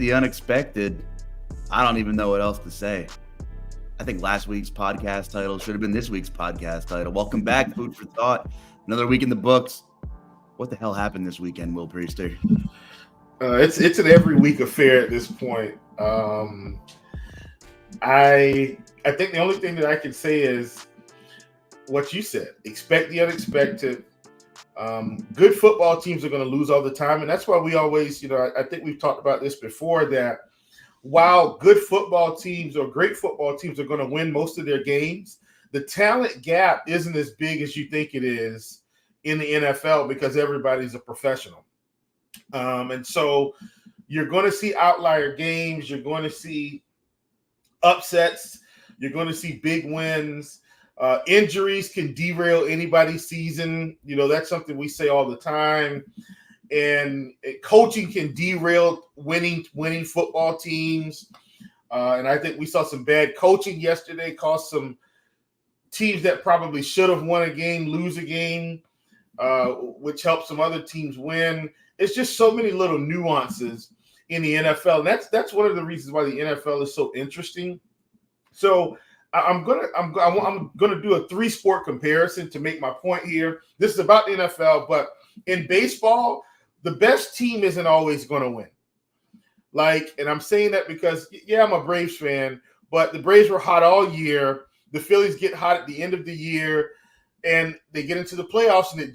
the unexpected. I don't even know what else to say. I think last week's podcast title should have been this week's podcast title. Welcome back, Food for Thought. Another week in the books. What the hell happened this weekend, Will Priester? It's an every week affair at this point. I think the only thing that I can say is what you said. Expect the unexpected. Good football teams are going to lose all the time, and that's why we always, I think we've talked about this before, that while good football teams or great football teams are going to win most of their games, the talent gap isn't as big as you think it is in the NFL because everybody's a professional. And so you're going to see outlier games. You're going to see upsets. You're going to see big wins. Injuries can derail anybody's season. That's something we say all the time. And coaching can derail winning football teams. And I think we saw some bad coaching yesterday, cost some teams that probably should have won a game, lose a game, which helped some other teams win. It's just so many little nuances in the NFL. And that's one of the reasons why the NFL is so interesting. So I'm gonna do a 3-sport comparison to make my point here. This is about the NFL, but in baseball, the best team isn't always going to win. And I'm saying that because, I'm a Braves fan, but the Braves were hot all year. The Phillies get hot at the end of the year, and they get into the playoffs, and it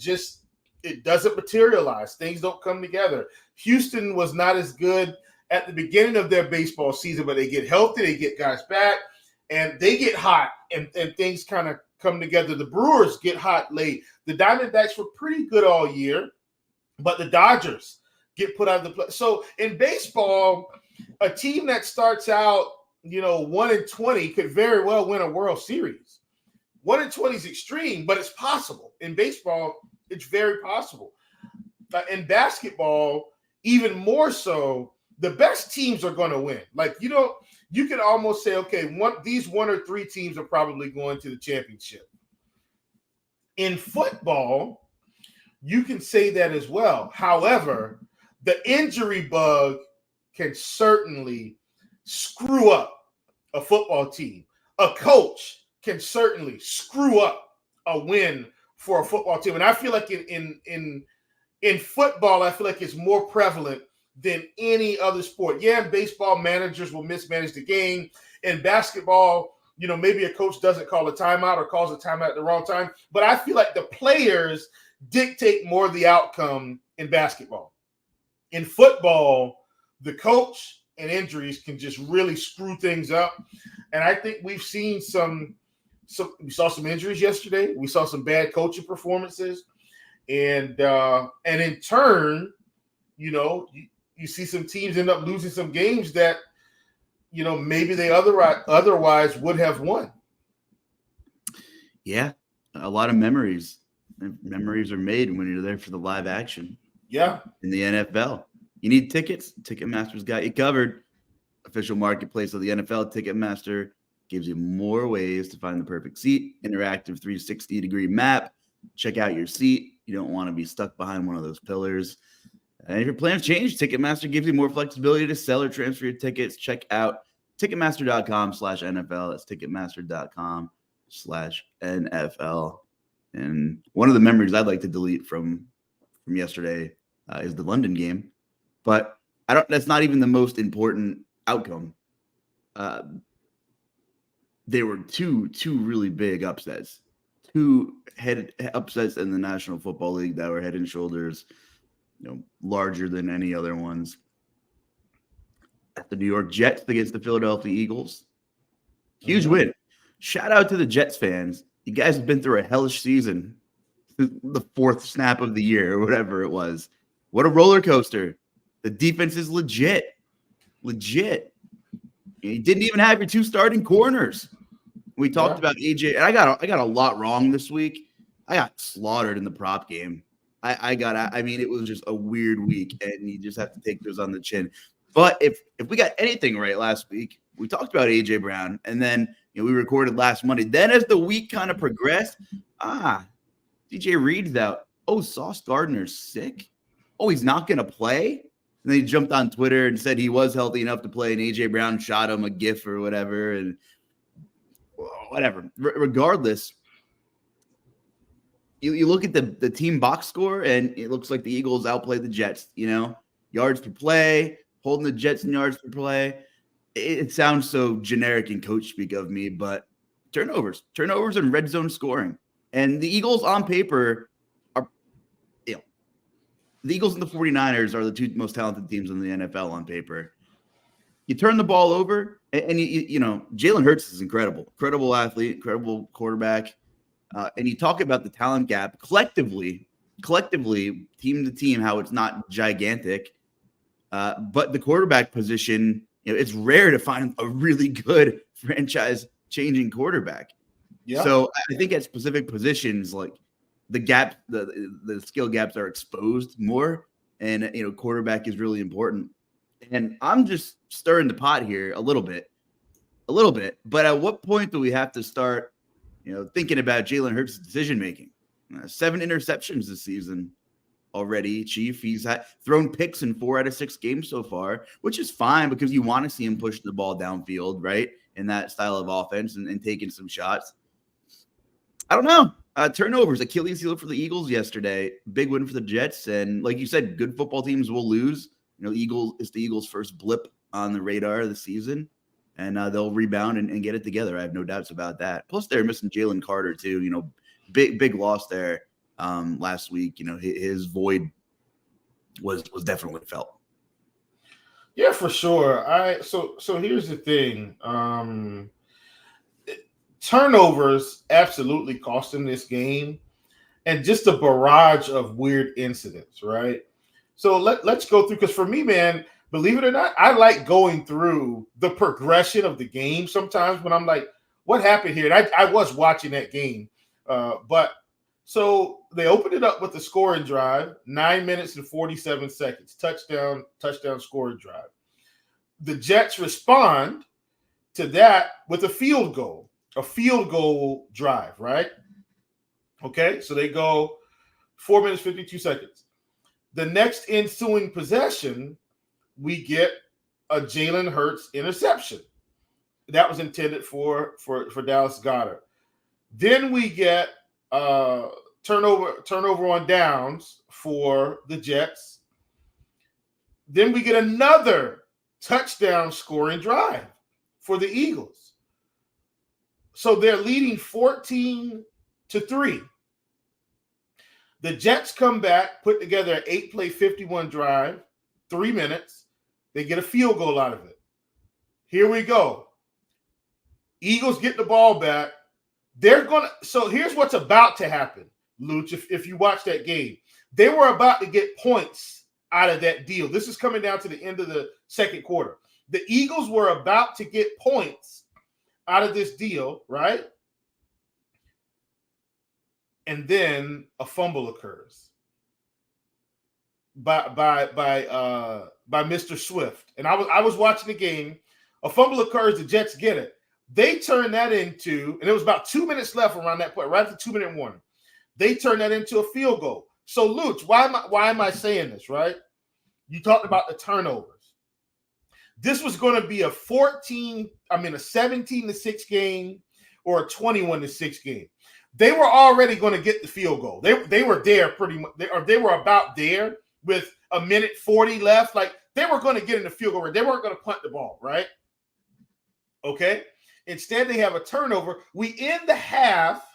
doesn't materialize. Things don't come together. Houston was not as good at the beginning of their baseball season, but they get healthy, they get guys back, and they get hot, and things kind of come together. The Brewers get hot late. The Diamondbacks were pretty good all year, but the Dodgers get put out of the play. So in baseball, a team that starts out, 1-20 could very well win a World Series. 1-20 is extreme, but it's possible. In baseball, it's very possible. In basketball, even more so, the best teams are going to win. You can almost say, okay, these 1 or 3 teams are probably going to the championship. In football, you can say that as well. However, the injury bug can certainly screw up a football team. A coach can certainly screw up a win for a football team. And I feel like in football, I feel like it's more prevalent than any other sport. Yeah, in baseball, managers will mismanage the game. In basketball, maybe a coach doesn't call a timeout or calls a timeout at the wrong time. But I feel like the players dictate more of the outcome in basketball. In football, the coach and injuries can just really screw things up. And I think we've seen we saw some injuries yesterday. We saw some bad coaching performances. And in turn, you see some teams end up losing some games that, maybe they otherwise would have won. Yeah, a lot of memories. Memories are made when you're there for the live action. Yeah. In the NFL. You need tickets? Ticketmaster's got you covered. Official marketplace of the NFL. Ticketmaster gives you more ways to find the perfect seat. Interactive 360-degree map. Check out your seat. You don't want to be stuck behind one of those pillars. And if your plans change, Ticketmaster gives you more flexibility to sell or transfer your tickets. Check out Ticketmaster.com/NFL. That's Ticketmaster.com/NFL. And one of the memories I'd like to delete from yesterday is the London game, but that's not even the most important outcome. There were two really big upsets, 2 upsets in the National Football League that were head and shoulders, larger than any other ones. The New York Jets against the Philadelphia Eagles. Huge win. Shout out to the Jets fans. You guys have been through a hellish season. The 4th snap of the year or whatever it was. What a roller coaster. The defense is legit. Legit. You didn't even have your 2 starting corners. We talked about AJ, and I got a lot wrong this week. I got slaughtered in the prop game. It was just a weird week, and you just have to take those on the chin. But if we got anything right last week, we talked about AJ Brown, and then we recorded last Monday. Then as the week kind of progressed, DJ Reed's out. Oh, Sauce Gardner's sick. Oh, he's not going to play. And then he jumped on Twitter and said he was healthy enough to play, and A.J. Brown shot him a GIF or whatever, and whatever. Regardless, you look at the team box score, and it looks like the Eagles outplayed the Jets. Yards per play, holding the Jets in yards per play. It sounds so generic and coach speak of me, but turnovers and red zone scoring. And the Eagles on paper are, the Eagles and the 49ers are the two most talented teams in the NFL on paper. You turn the ball over, and Jalen Hurts is incredible athlete, incredible quarterback. And you talk about the talent gap collectively, team to team, how it's not gigantic. But the quarterback position, it's rare to find a really good franchise-changing quarterback. Yeah. So I think at specific positions, like the gap, the skill gaps are exposed more, and quarterback is really important. And I'm just stirring the pot here a little bit. But at what point do we have to start, thinking about Jalen Hurts' decision making? 7 interceptions this season already, Chief. He's thrown picks in 4 out of 6 games so far, which is fine because you want to see him push the ball downfield, right? In that style of offense and taking some shots. I don't know. Turnovers, Achilles heel for the Eagles yesterday. Big win for the Jets. And like you said, good football teams will lose. It's the Eagles' first blip on the radar of the season. And they'll rebound and get it together. I have no doubts about that. Plus, they're missing Jalen Carter, too. Big loss there last week. His void was definitely felt. Yeah, for sure. So here's the thing. Turnovers absolutely cost him this game, and just a barrage of weird incidents, right? So let's go through, because for me, man, believe it or not, I like going through the progression of the game sometimes when I'm like, what happened here? And I was watching that game. But so they opened it up with the scoring drive, 9 minutes and 47 seconds, touchdown scoring drive. The Jets respond to that with a field goal drive, right? Okay, so they go 4 minutes, 52 seconds. The next ensuing possession, we get a Jalen Hurts interception. That was intended for Dallas Goedert. Then we get turnover on downs for the Jets. Then we get another touchdown scoring drive for the Eagles. So they're leading 14-3. The Jets come back, put together an 8-play, 51 drive, 3 minutes. They get a field goal out of it. Here we go. Eagles get the ball back. So here's what's about to happen, Luuch, if you watch that game. They were about to get points out of that deal. This is coming down to the end of the second quarter. The Eagles were about to get points out of this deal, right? And then a fumble occurs by Mr. Swift. And I was watching the game. A fumble occurs, the Jets get it. They turn that into, and it was about 2 minutes left around that point, right at the 2-minute warning. They turn that into a field goal. So, Luuch, why am I saying this, right? You talked about the turnovers. This was going to be a 17-6 game or a 21-6 game. They were already going to get the field goal. They were there pretty much, they were about there with 1:40 left. Like, they were going to get in the field goal. They weren't going to punt the ball, right? Okay. Instead, they have a turnover. We end the half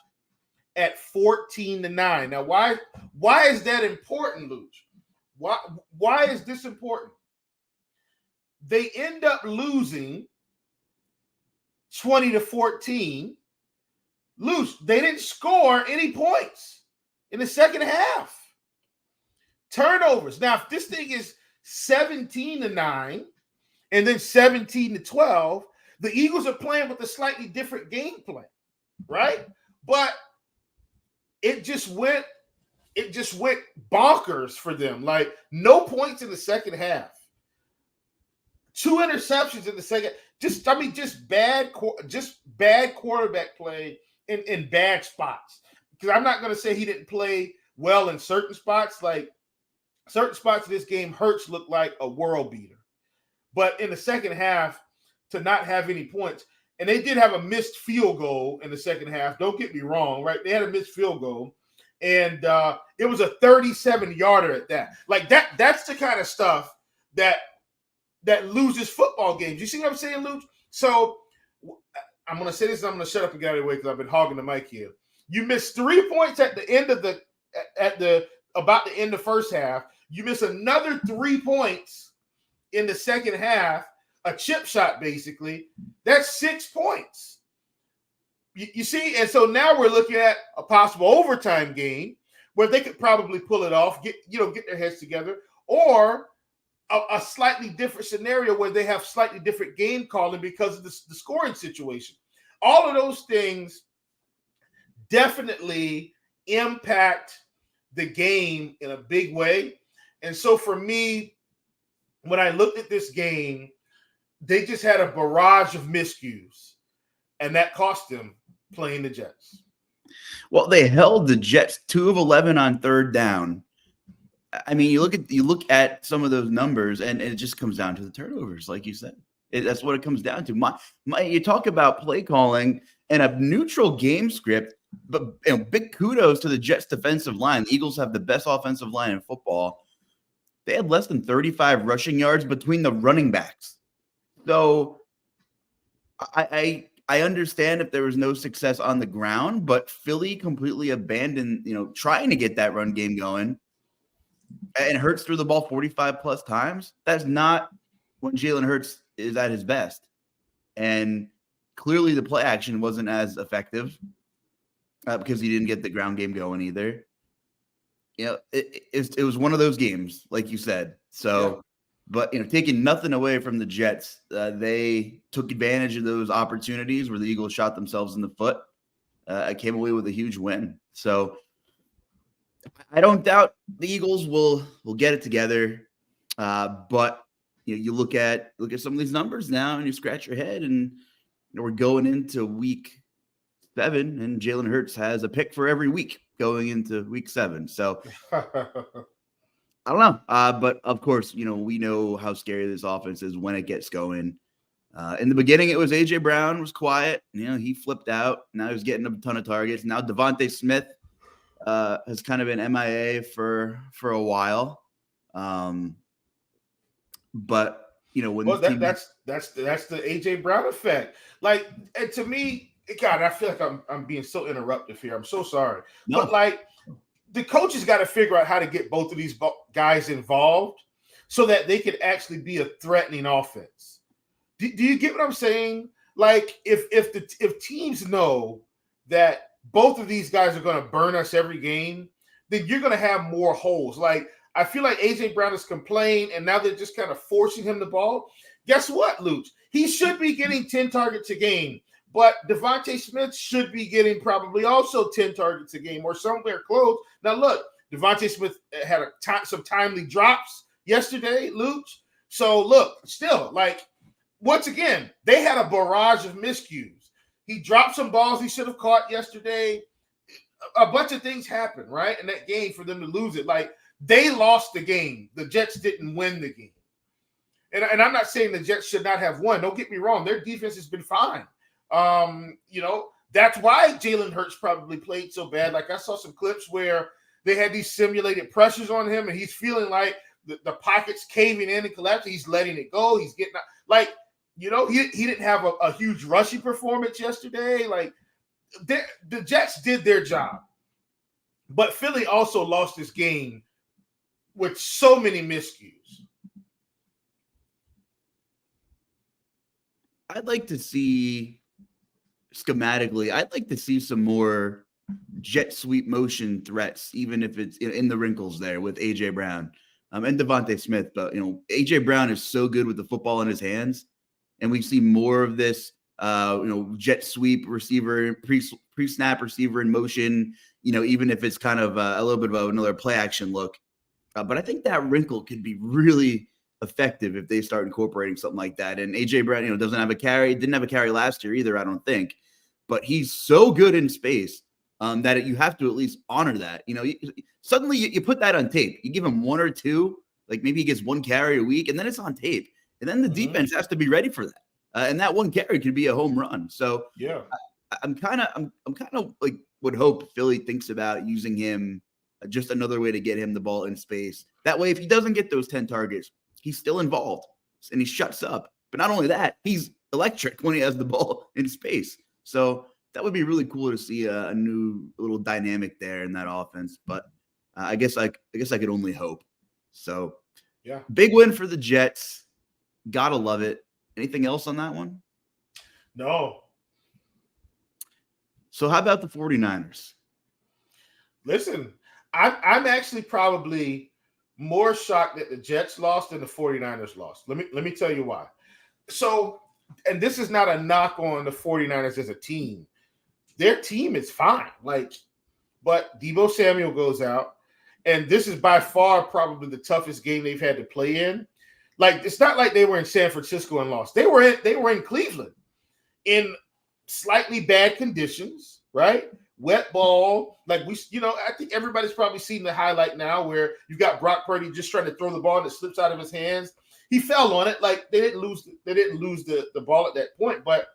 at 14-9. Now, why is that important, Luuch? Why is this important? They end up losing 20-14. Luuch, they didn't score any points in the second half. Turnovers. Now, if this thing is 17-9 and then 17-12, the Eagles are playing with a slightly different game plan, right? But it just went bonkers for them. Like, no points in the second half. 2 interceptions in the second. Just bad quarterback play in bad spots. Because I'm not going to say he didn't play well in certain spots. Like, certain spots of this game, Hurts looked like a world beater. But in the second half, to not have any points, and they did have a missed field goal in the second half. Don't get me wrong, right? They had a missed field goal, and it was a 37-yarder at that. Like that's the kind of stuff that loses football games. You see what I'm saying, Luuch? So I'm going to say this, and I'm going to shut up and get out of the way because I've been hogging the mic here. You missed 3 points at the end of about the end of first half. You miss another 3 points in the second half, a chip shot basically. That's 6 points. You see, and so now we're looking at a possible overtime game where they could probably pull it off, get their heads together, or a slightly different scenario where they have slightly different game calling because of the scoring situation. All of those things definitely impact the game in a big way. And so for me, when I looked at this game, they just had a barrage of miscues, and that cost them playing the Jets. Well, they held the Jets 2 of 11 on third down. I mean, you look at some of those numbers, and it just comes down to the turnovers, like you said. That's what it comes down to. You talk about play calling and a neutral game script, but big kudos to the Jets defensive line. The Eagles have the best offensive line in football. They had less than 35 rushing yards between the running backs. So I understand if there was no success on the ground, but Philly completely abandoned, trying to get that run game going. And Hurts threw the ball 45 plus times. That's not when Jalen Hurts is at his best. And clearly the play action wasn't as effective because he didn't get the ground game going either. It was one of those games, like you said. So, yeah. But, taking nothing away from the Jets, they took advantage of those opportunities where the Eagles shot themselves in the foot. I came away with a huge win. So I don't doubt the Eagles will get it together. But you look at some of these numbers now and you scratch your head, and we're going into week 7, and Jalen Hurts has a pick for every week going into week 7. So I don't know. But of course, we know how scary this offense is when it gets going. In the beginning, it was AJ Brown was quiet. He flipped out. Now he's getting a ton of targets. Now Devontae Smith has kind of been MIA for a while. But that's the AJ Brown effect. Like, and to me, God, I feel like I'm being so interruptive here. I'm so sorry. No. But like, the coaches got to figure out how to get both of these guys involved so that they could actually be a threatening offense. Do you get what I'm saying? Like, if teams know that both of these guys are going to burn us every game, then you're going to have more holes. Like, I feel like AJ Brown has complained, and now they're just kind of forcing him the ball. Guess what, Luuch? He should be getting 10 targets a game, but Devontae Smith should be getting probably also 10 targets a game or somewhere close. Now, look, Devontae Smith had some timely drops yesterday, Luuch. So, look, still, like, once again, they had a barrage of miscues. He dropped some balls he should have caught yesterday. A bunch of things happened, right, in that game for them to lose it. Like, they lost the game. The Jets didn't win the game. And I'm not saying the Jets should not have won. Don't get me wrong. Their defense has been fine. That's why Jalen Hurts probably played so bad. Like, I saw some clips where they had these simulated pressures on him, and he's feeling like the pocket's caving in and collapsing. He's letting it go. He's getting out. Like, he didn't have a huge rushing performance yesterday. Like, the Jets did their job. But Philly also lost this game with so many miscues. I'd like to see schematically, I'd like to see some more jet sweep motion threats, even if it's in the wrinkles there with AJ Brown and Devontae Smith. But, AJ Brown is so good with the football in his hands, and we see more of this, jet sweep receiver, pre-snap receiver in motion, even if it's kind of a little bit of another play action look. But I think that wrinkle could be really effective if they start incorporating something like that. And AJ Brown, doesn't have a carry, didn't have a carry last year either, I don't think. But he's so good in space that you have to at least honor that. Suddenly you put that on tape. You give him one or two, like maybe he gets one carry a week, and then it's on tape. And then the defense has to be ready for that. And that one carry could be a home run. So yeah, I'm kind of like would hope Philly thinks about using him just another way to get him the ball in space. That way, if he doesn't get those 10 targets, he's still involved and he shuts up. But not only that, he's electric when he has the ball in space. So that would be really cool to see a new little dynamic there in that offense. But I guess I could only hope. So yeah, big win for the Jets. Gotta love it. Anything else on that one? No. So how about the 49ers? Listen, I'm actually probably more shocked that the Jets lost than the 49ers lost. Let me tell you why. So, and this is not a knock on the 49ers as a team. Their team is fine. But Deebo Samuel goes out, and this is by far probably the toughest game they've had to play in. It's not like they were in San Francisco and lost. They were in Cleveland in slightly bad conditions, right? Wet ball. I think everybody's probably seen the highlight now where you've got Brock Purdy just trying to throw the ball and it slips out of his hands. He fell on it. They didn't lose the ball at that point. But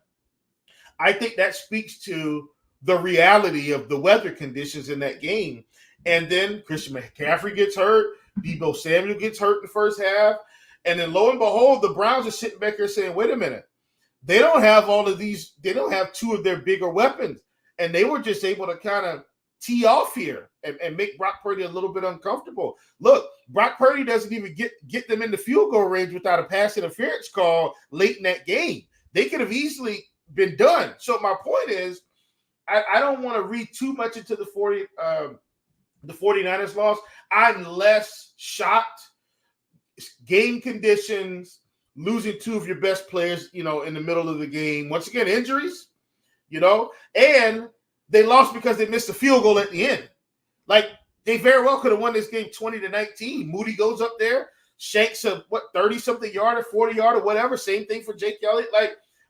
I think that speaks to the reality of the weather conditions in that game. And then Christian McCaffrey gets hurt. Deebo Samuel gets hurt in the first half. And then lo and behold, the Browns are sitting back here saying, wait a minute. They don't have all of these. They don't have two of their bigger weapons. And they were just able to kind of tee off here and make Brock Purdy a little bit uncomfortable. Look, Brock Purdy doesn't even get them in the field goal range without a pass interference call late in that game. They could have easily been done. So my point is, I don't want to read too much into the 49ers loss. I'm less shocked. Game conditions, losing two of your best players, in the middle of the game. Once again, injuries, and they lost because they missed a field goal at the end. They very well could have won this game 20-19. Moody goes up there, shanks a 30-something yard or 40-yard or whatever. Same thing for Jake Elliott.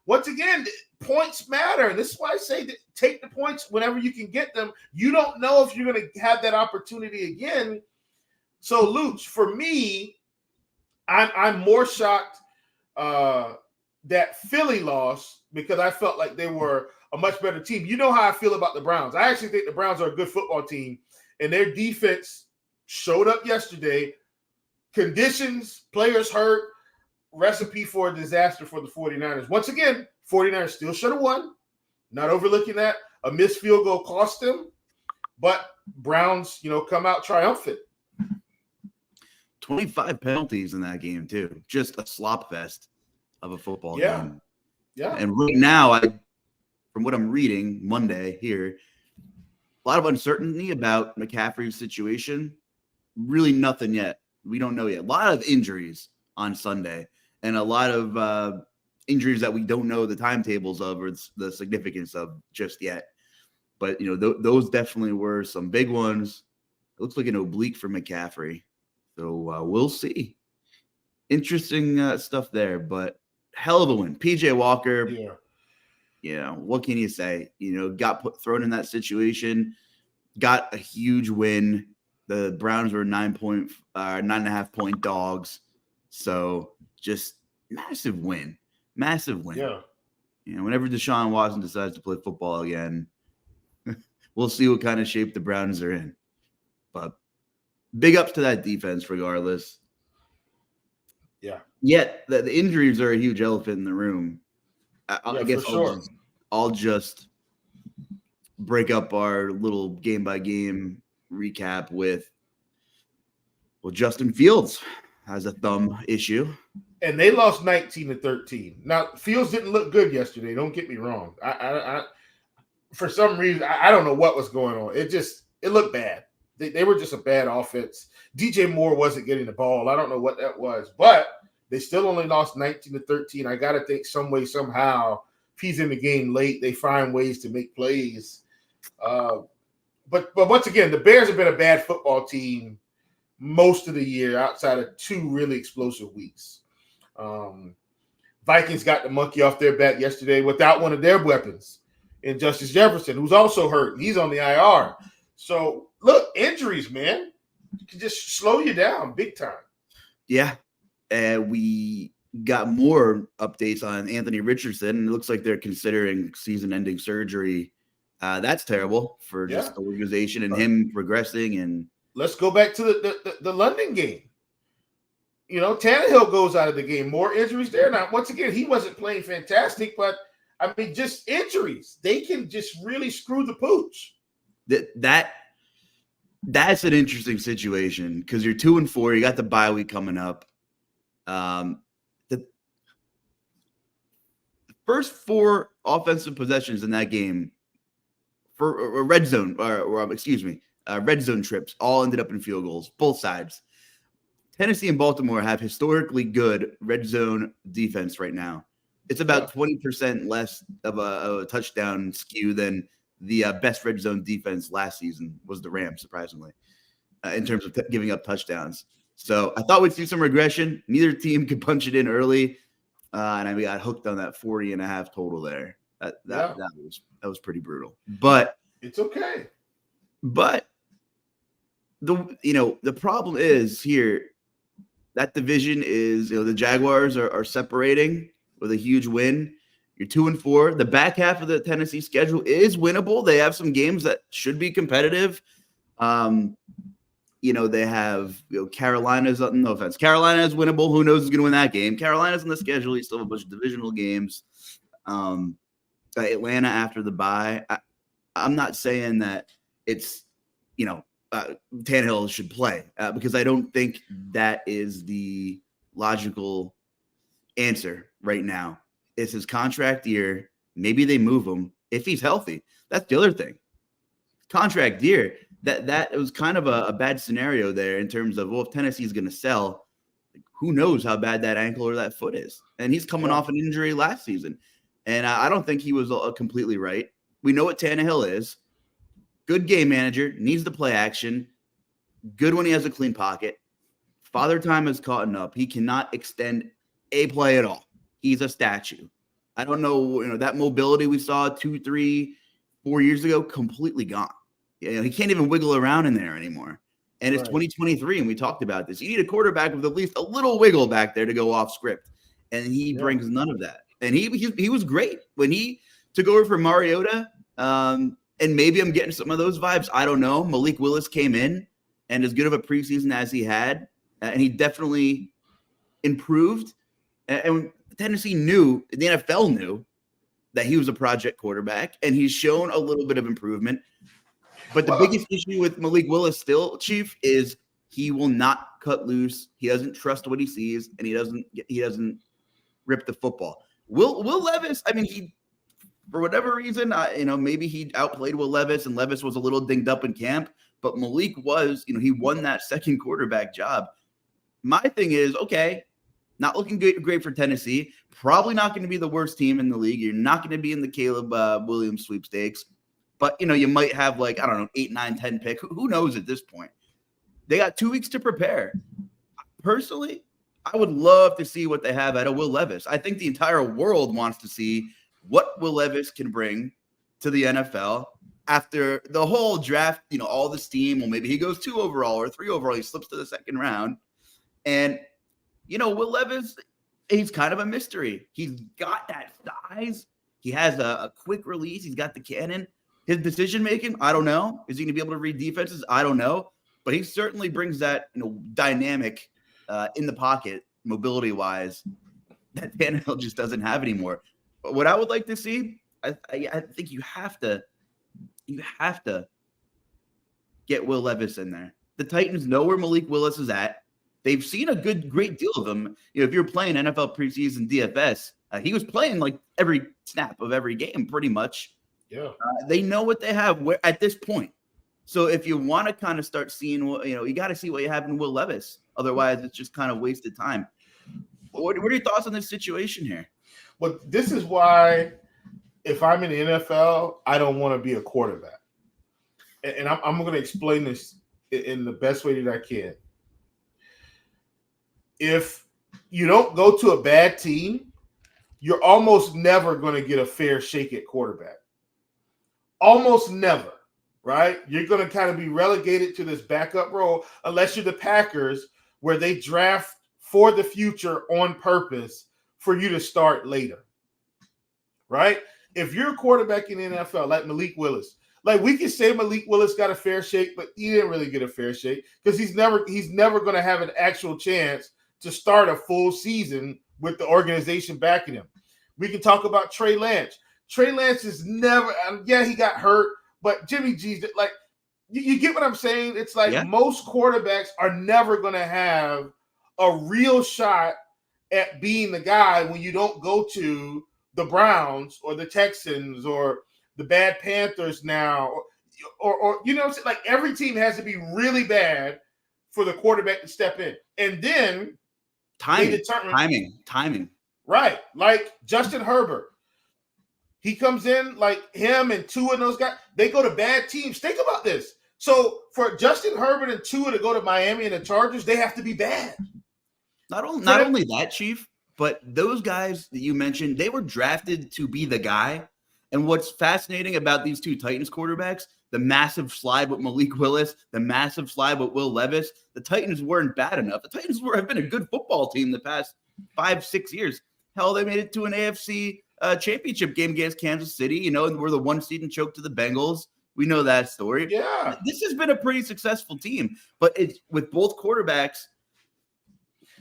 Once again, points matter. And this is why I say that take the points whenever you can get them. You don't know if you're going to have that opportunity again. So, Luuch, for me, I'm more shocked that Philly lost because I felt like they were a much better team. You know how I feel about the Browns. I actually think the Browns are a good football team, and their defense showed up yesterday. Conditions, players hurt, recipe for a disaster for the 49ers. Once again, 49ers still should have won. Not overlooking that. A missed field goal cost them, but Browns, come out triumphant. 25 penalties in that game, too. Just a slop fest of a football game. Yeah. And right now, from what I'm reading Monday here, a lot of uncertainty about McCaffrey's situation. Really nothing yet. We don't know yet. A lot of injuries on Sunday and a lot of injuries that we don't know the timetables of or the significance of just yet. But, those definitely were some big ones. It looks like an oblique for McCaffrey. So we'll see. Interesting stuff there, but hell of a win. PJ Walker, what can you say? Got thrown in that situation, got a huge win. The Browns were 9.5 point dogs. So just massive win. Yeah. Whenever Deshaun Watson decides to play football again, we'll see what kind of shape the Browns are in. But big ups to that defense regardless. Yeah. Yet the injuries are a huge elephant in the room. I guess I'll just break up our little game-by-game recap with, Justin Fields has a thumb issue. And they lost 19-13. Now, Fields didn't look good yesterday. Don't get me wrong. I for some reason, I don't know what was going on. It looked bad. They were just a bad offense. DJ Moore wasn't getting the ball. I don't know what that was, but they still only lost 19-13. I got to think some way, somehow, if he's in the game late, they find ways to make plays. But once again, the Bears have been a bad football team most of the year outside of two really explosive weeks. Vikings got the monkey off their back yesterday without one of their weapons. in Justice Jefferson, who's also hurt. He's on the IR. So look, injuries, man, can just slow you down big time. Yeah, and we got more updates on Anthony Richardson, and it looks like they're considering season-ending surgery. That's terrible for just the organization and him progressing. And let's go back to the London game. You know, Tannehill goes out of the game. More injuries there. Now, once again, he wasn't playing fantastic, but I mean, just injuries. They can just really screw the pooch. That's an interesting situation because you're 2-4. You got the bye week coming up. The first 4 offensive possessions in that game for red zone, red zone trips all ended up in field goals, both sides. Tennessee and Baltimore have historically good red zone defense right now. It's about 20% less of a touchdown skew than the best red zone defense last season was the Rams, surprisingly, in terms of giving up touchdowns. So I thought we'd see some regression. Neither team could punch it in early, and we got hooked on that 40.5 total there. That was pretty brutal. But it's okay. But the problem is here that division is the Jaguars are separating with a huge win. You're 2-4. The back half of the Tennessee schedule is winnable. They have some games that should be competitive. They have Carolina's, no offense. Carolina is winnable. Who knows who's going to win that game? Carolina's on the schedule. You still have a bunch of divisional games. Atlanta after the bye. I'm not saying that it's, Tannehill should play because I don't think that is the logical answer right now. It's his contract year. Maybe they move him if he's healthy. That's the other thing. Contract year. That was kind of a bad scenario there in terms of, if Tennessee's going to sell, who knows how bad that ankle or that foot is. And he's coming off an injury last season. And I don't think he was completely right. We know what Tannehill is. Good game manager, needs to play action. Good when he has a clean pocket. Father time has caught up. He cannot extend a play at all. He's a statue. I don't know, that mobility we saw 2, 3, 4 years ago, completely gone. He can't even wiggle around in there anymore. And it's 2023, and we talked about this. You need a quarterback with at least a little wiggle back there to go off script. And he brings none of that. And he was great when he took over for Mariota. And maybe I'm getting some of those vibes. I don't know. Malik Willis came in, and as good of a preseason as he had, and he definitely improved. And Tennessee knew, the NFL knew, that he was a project quarterback, and he's shown a little bit of improvement. But the biggest issue with Malik Willis still, Chief, is he will not cut loose. He doesn't trust what he sees, and he doesn't rip the football. Will Levis, for whatever reason, maybe he outplayed Will Levis, and Levis was a little dinged up in camp, but Malik was, he won that second quarterback job. My thing is, okay, not looking great for Tennessee, probably not going to be the worst team in the league. You're not going to be in the Caleb Williams sweepstakes, but, you might have 8, 9, 10 pick. Who knows at this point? They got 2 weeks to prepare. Personally, I would love to see what they have out of Will Levis. I think the entire world wants to see what Will Levis can bring to the NFL after the whole draft, all the steam. Well, maybe he goes 2 overall or 3 overall. He slips to the second round. And, Will Levis, he's kind of a mystery. He's got that size. He has a quick release. He's got the cannon. His decision-making, I don't know. Is he going to be able to read defenses? I don't know. But he certainly brings that, dynamic in the pocket, mobility-wise, that Tannehill just doesn't have anymore. But what I would like to see, I think you have to get Will Levis in there. The Titans know where Malik Willis is at. They've seen a great deal of him. If you're playing NFL preseason DFS, he was playing every snap of every game pretty much. Yeah. They know what they have at this point. So if you want to kind of start seeing, you got to see what you have in Will Levis. Otherwise, it's just kind of wasted time. What are your thoughts on this situation here? Well, this is why if I'm in the NFL, I don't want to be a quarterback. And I'm going to explain this in the best way that I can. If you don't go to a bad team, you're almost never going to get a fair shake at quarterback. Almost never, right? You're going to kind of be relegated to this backup role unless you're the Packers, where they draft for the future on purpose for you to start later, right? If you're a quarterback in the NFL, like Malik Willis, like we can say Malik Willis got a fair shake, but he didn't really get a fair shake because he's never going to have an actual chance to start a full season with the organization backing him. We can talk about Trey Lance. Trey Lance is never, he got hurt, but Jimmy G's, like, you get what I'm saying? It's like most quarterbacks are never going to have a real shot at being the guy when you don't go to the Browns or the Texans or the bad Panthers now, or you know, like every team has to be really bad for the quarterback to step in. And then timing. Right. Like Justin Herbert. He comes in like him and Tua and those guys, they go to bad teams. Think about this. So for Justin Herbert and Tua to go to Miami and the Chargers, they have to be bad. Not only that, Chief, but those guys that you mentioned, they were drafted to be the guy. And what's fascinating about these two Titans quarterbacks, the massive slide with Malik Willis, the massive slide with Will Levis, the Titans weren't bad enough. The Titans have been a good football team the past 5-6 years. Hell, they made it to an AFC championship game against Kansas City, you know, and we're the 1 seed and choked to the Bengals. We know that story. Yeah. This has been a pretty successful team, but it's with both quarterbacks.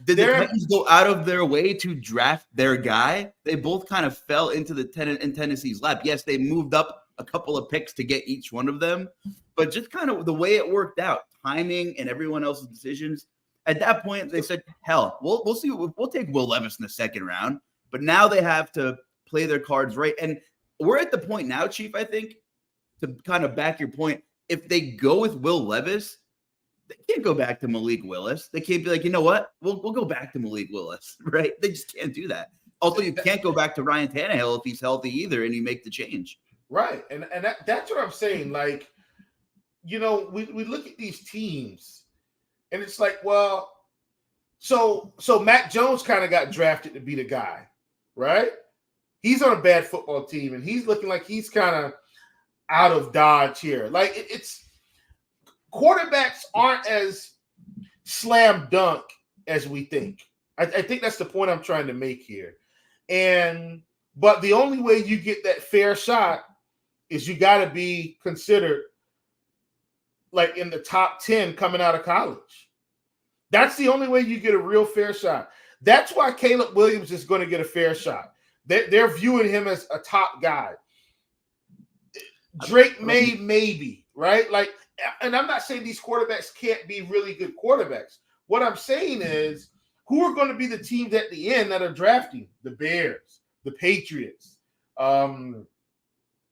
Did the Titans go out of their way to draft their guy? They both kind of fell into the in Tennessee's lap. Yes, they moved up a couple of picks to get each one of them, but just kind of the way it worked out, timing and everyone else's decisions. At that point, they said, "Hell, we'll see. We'll take Will Levis in the second round." But now they have to play their cards right, and we're at the point now, Chief. I think to kind of back your point, if they go with Will Levis, they can't go back to Malik Willis. They can't be like, you know what? We'll go back to Malik Willis, right? They just can't do that. Also, you can't go back to Ryan Tannehill if he's healthy either, and you make the change. Right, and that's what I'm saying. Like, you know, we look at these teams, and it's like, well, so Mac Jones kind of got drafted to be the guy, right? He's on a bad football team, and he's looking like he's kind of out of dodge here. Like it's quarterbacks aren't as slam dunk as we think. I think that's the point I'm trying to make here. But the only way you get that fair shot is you got to be considered like in the top 10 coming out of college. That's the only way you get a real fair shot. That's why Caleb Williams is going to get a fair shot. They're viewing him as a top guy. Drake maybe, right? Like, and I'm not saying these quarterbacks can't be really good quarterbacks. What I'm saying is, who are going to be the teams at the end that are drafting? The Bears, the Patriots.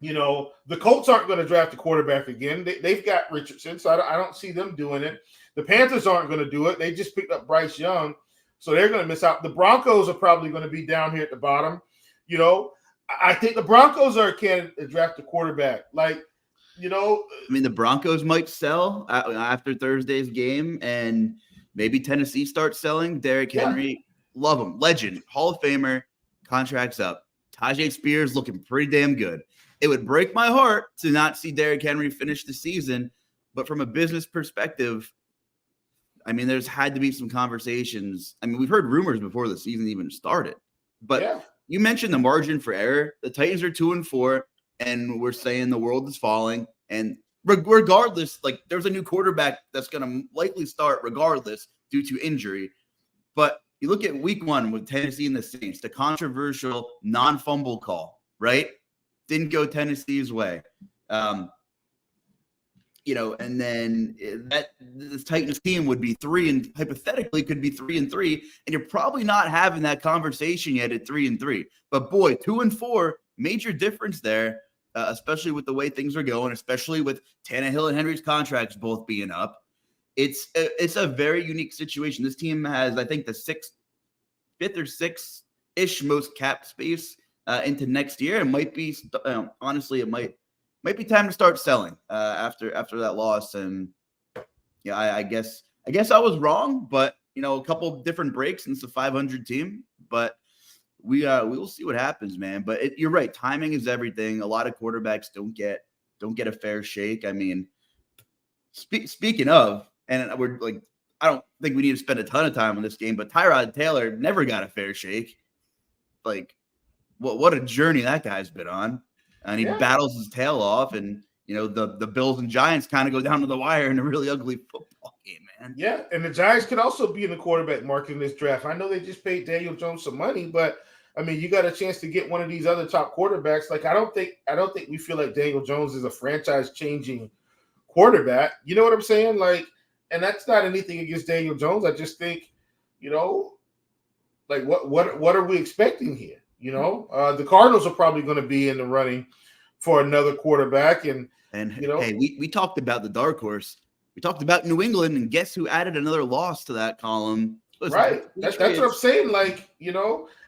You know, the Colts aren't going to draft a quarterback again. They've got Richardson, so I don't see them doing it. The Panthers aren't going to do it. They just picked up Bryce Young, so they're going to miss out. The Broncos are probably going to be down here at the bottom. You know, I think the Broncos are a candidate to draft a quarterback. Like, you know, I mean, the Broncos might sell after Thursday's game, and maybe Tennessee starts selling. Derrick Henry, love him, legend, Hall of Famer, contract's up. Tajay Spears looking pretty damn good. It would break my heart to not see Derrick Henry finish the season, but from a business perspective, I mean, there's had to be some conversations. I mean, we've heard rumors before the season even started, but you mentioned the margin for error. The Titans are 2-4, and we're saying the world is falling. And regardless, like there's a new quarterback that's going to likely start regardless due to injury. But you look at week 1 with Tennessee and the Saints, the controversial non-fumble call, right? Didn't go Tennessee's way. You know, and then this Titans team would be 3 and hypothetically could be 3-3, and you're probably not having that conversation yet at 3-3. But boy, 2-4, major difference there, especially with the way things are going, especially with Tannehill and Henry's contracts both being up. It's a very unique situation. This team has, I think, the 5th or 6th-ish most cap space into next year. It might be, honestly, it might be time to start selling after that loss. And yeah, I guess I was wrong, but you know, a couple of different breaks and it's a 500 team, but we will see what happens, man. But you're right, timing is everything. A lot of quarterbacks don't get don't get a fair shake. I mean, speaking of, and we're like, I don't think we need to spend a ton of time on this game, but Tyrod Taylor never got a fair shake. Like, what a journey that guy's been on. And he battles his tail off, and the Bills and Giants kind of go down to the wire in a really ugly football game, man. Yeah, and the Giants could also be in the quarterback market in this draft. I know they just paid Daniel Jones some money, but I mean, you got a chance to get one of these other top quarterbacks. Like, I don't think we feel like Daniel Jones is a franchise-changing quarterback. You know what I'm saying? Like, and that's not anything against Daniel Jones. I just think, like what are we expecting here? The Cardinals are probably going to be in the running for another quarterback, and hey, we talked about the dark horse. We talked about New England, and guess who added another loss to that column? Right. That's what I'm saying. Like,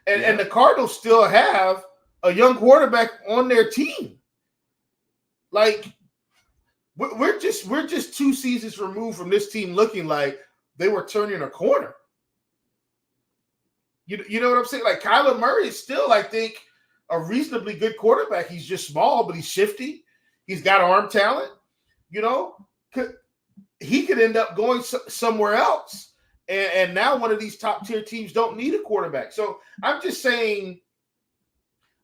and the Cardinals still have a young quarterback on their team. Like, we're just 2 seasons removed from this team looking like they were turning a corner. You know what I'm saying? Like, Kyler Murray is still, I think, a reasonably good quarterback. He's just small, but he's shifty. He's got arm talent. He could end up going somewhere else. And now one of these top-tier teams don't need a quarterback. So I'm just saying,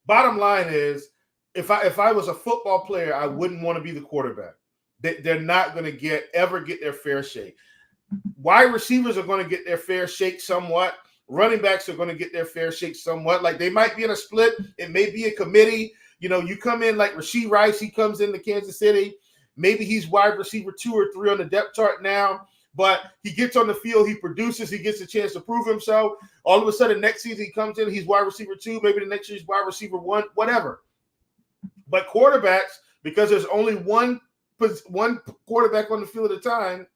bottom line is, if I was a football player, I wouldn't want to be the quarterback. They're not going to ever get their fair shake. Wide receivers are going to get their fair shake somewhat. Running backs are going to get their fair shake somewhat. Like, they might be in a split. It may be a committee. You come in like Rashee Rice. He comes into Kansas City. Maybe he's wide receiver 2 or 3 on the depth chart now. But he gets on the field, he produces, he gets a chance to prove himself. All of a sudden, next season he comes in, he's wide receiver 2. Maybe the next year he's wide receiver 1, whatever. But quarterbacks, because there's only one quarterback on the field at a time,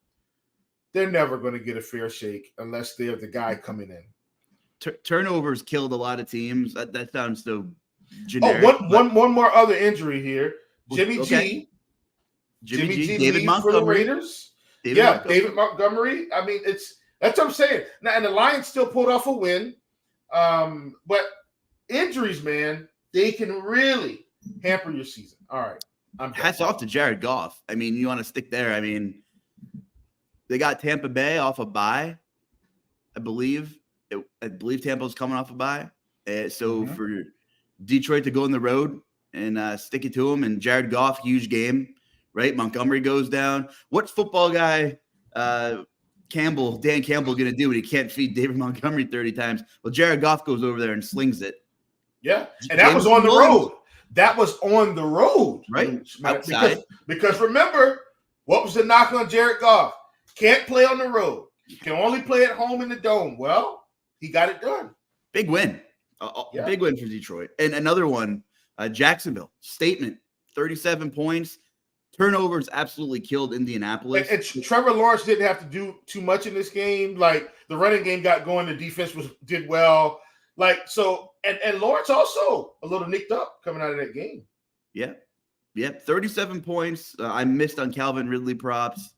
they're never going to get a fair shake unless they're the guy coming in. Turnovers killed a lot of teams. That sounds so generic. One more other injury here. Jimmy G, David Montgomery for the Raiders. David Montgomery. I mean, that's what I'm saying. Now, and the Lions still pulled off a win. But injuries, man, they can really hamper your season. All right. Hats off to Jared Goff. I mean, you want to stick there. I mean, they got Tampa Bay off a bye, I believe. I believe Tampa's coming off a bye. So for Detroit to go on the road and stick it to them, and Jared Goff, huge game. Right, Montgomery goes down. What's football guy Dan Campbell going to do when he can't feed David Montgomery 30 times? Well, Jared Goff goes over there and slings it. Yeah, and that was on the road. That was on the road, right? Outside. Because remember, what was the knock on Jared Goff? Can't play on the road. You can only play at home in the dome. Well, he got it done. Big win. Big win for Detroit. And another one, Jacksonville. Statement, 37 points. Turnovers absolutely killed Indianapolis. And Trevor Lawrence didn't have to do too much in this game. Like, the running game got going, the defense did well. Like, so, and Lawrence also a little nicked up coming out of that game. Yeah. 37 points. I missed on Calvin Ridley props.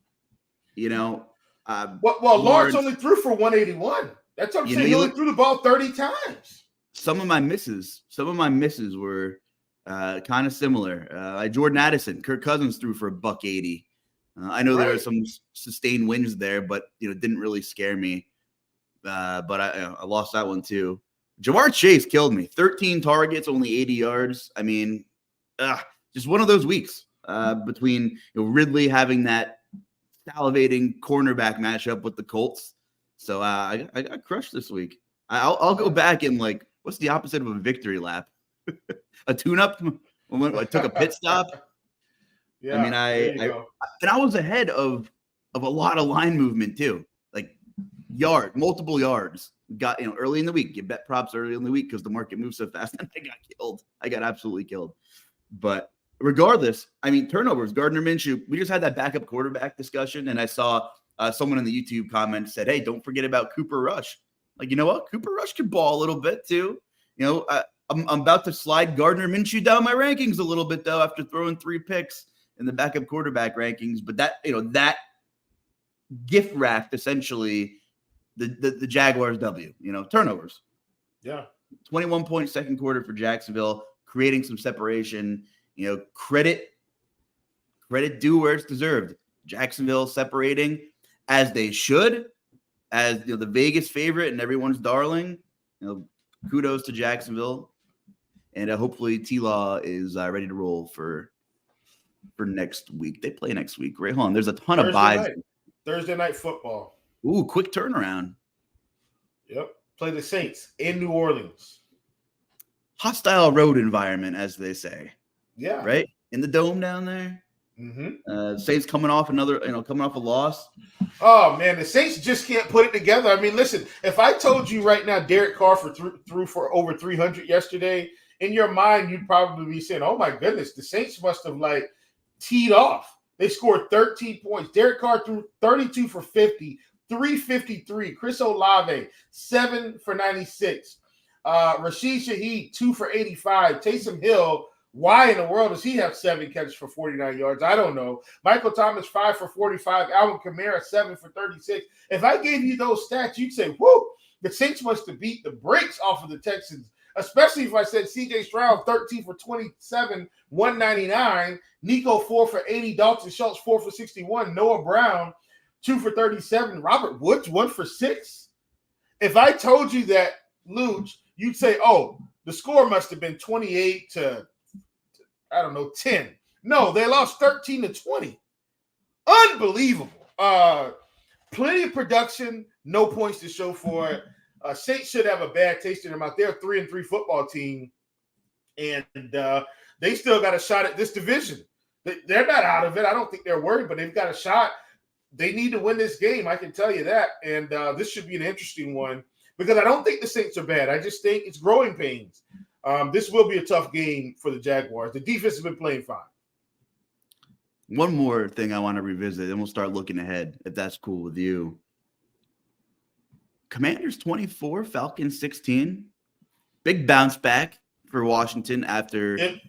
Well, Lawrence only threw for 181. That's what I'm saying. He only threw the ball 30 times. Some of my misses were kind of similar. Jordan Addison, Kirk Cousins threw for $180. I know there were some sustained wins there, but didn't really scare me. But I lost that one too. Jamar Chase killed me. 13 targets, only 80 yards. I mean, just one of those weeks between Ridley having that salivating cornerback matchup with the Colts. So I got crushed this week. I'll go back and what's the opposite of a victory lap? A tune-up when I took a pit stop. Yeah, I mean, I was ahead of a lot of line movement too, like multiple yards. Got early in the week. You bet props early in the week because the market moves so fast, and I got killed. I got absolutely killed. But regardless, I mean, turnovers. Gardner Minshew. We just had that backup quarterback discussion, and I saw someone in the YouTube comment said, "Hey, don't forget about Cooper Rush." Like, you know what? Cooper Rush could ball a little bit too. I'm about to slide Gardner Minshew down my rankings a little bit though after throwing 3 picks in the backup quarterback rankings. But that gift wrapped essentially the Jaguars W. Turnovers. Yeah, 21-point second quarter for Jacksonville, creating some separation. Credit credit due where it's deserved. Jacksonville separating as they should, as the Vegas favorite and everyone's darling. Kudos to Jacksonville, and hopefully T-Law is ready to roll for next week. They play next week, right? Hold on, there's a ton of buys. Thursday night football. Ooh, quick turnaround. Yep, play the Saints in New Orleans. Hostile road environment, as they say. Yeah, right in the dome down there. Mm-hmm. Saints coming off coming off a loss. Oh man, the Saints just can't put it together. I mean, listen, if I told you right now Derek Carr threw for over 300 yesterday, in your mind you'd probably be saying, "Oh my goodness, the Saints must have teed off." They scored 13 points. Derek Carr threw 32 for 50, 353. Chris Olave 7 for 96. Rashid Shaheed 2 for 85. Taysom Hill. Why in the world does he have 7 catches for 49 yards? I don't know. Michael Thomas, 5 for 45. Alvin Kamara, 7 for 36. If I gave you those stats, you'd say, whoo, the Saints must have beat the brakes off of the Texans, especially if I said C.J. Stroud, 13 for 27, 199. Nico, 4 for 80. Dalton Schultz, 4 for 61. Noah Brown, 2 for 37. Robert Woods, 1 for 6. If I told you that, Luuch, you'd say, oh, the score must have been 28 to 10. No, they lost 13 to 20. Unbelievable. Plenty of production, no points to show for it. Saints should have a bad taste in their mouth. They're a 3-3 football team, and they still got a shot at this division. They're not out of it. I don't think they're worried, but they've got a shot. They need to win this game, I can tell you that. And this should be an interesting one because I don't think the Saints are bad. I just think it's growing pains. This will be a tough game for the Jaguars. The defense has been playing fine. One more thing I want to revisit, and we'll start looking ahead, if that's cool with you. Commanders 24, Falcons 16. Big bounce back for Washington after if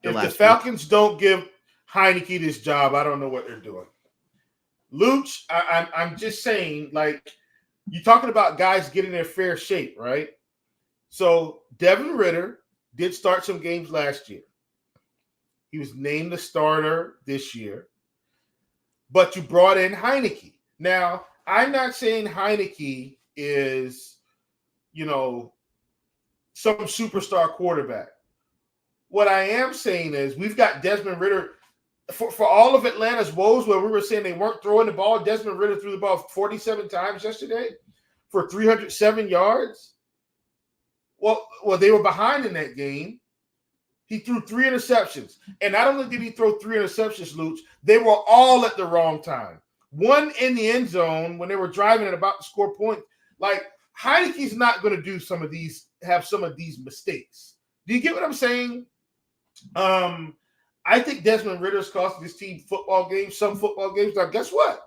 last the Falcons don't give Heineke this job, I don't know what they're doing. Luuch, I'm just saying, you're talking about guys getting their fair shake, right? So Devin Ritter did start some games last year. He was named the starter this year. But you brought in Heineke. Now, I'm not saying Heineke is, some superstar quarterback. What I am saying is we've got Desmond Ritter. For all of Atlanta's woes where we were saying they weren't throwing the ball, Desmond Ritter threw the ball 47 times yesterday for 307 yards. Well, they were behind in that game. He threw 3 interceptions. And not only did he throw 3 interceptions, Luuch, they were all at the wrong time. One in the end zone when they were driving and about to score points. Heineke's not going to have some of these mistakes. Do you get what I'm saying? I think Desmond Ritter's cost this team some football games. Now, guess what?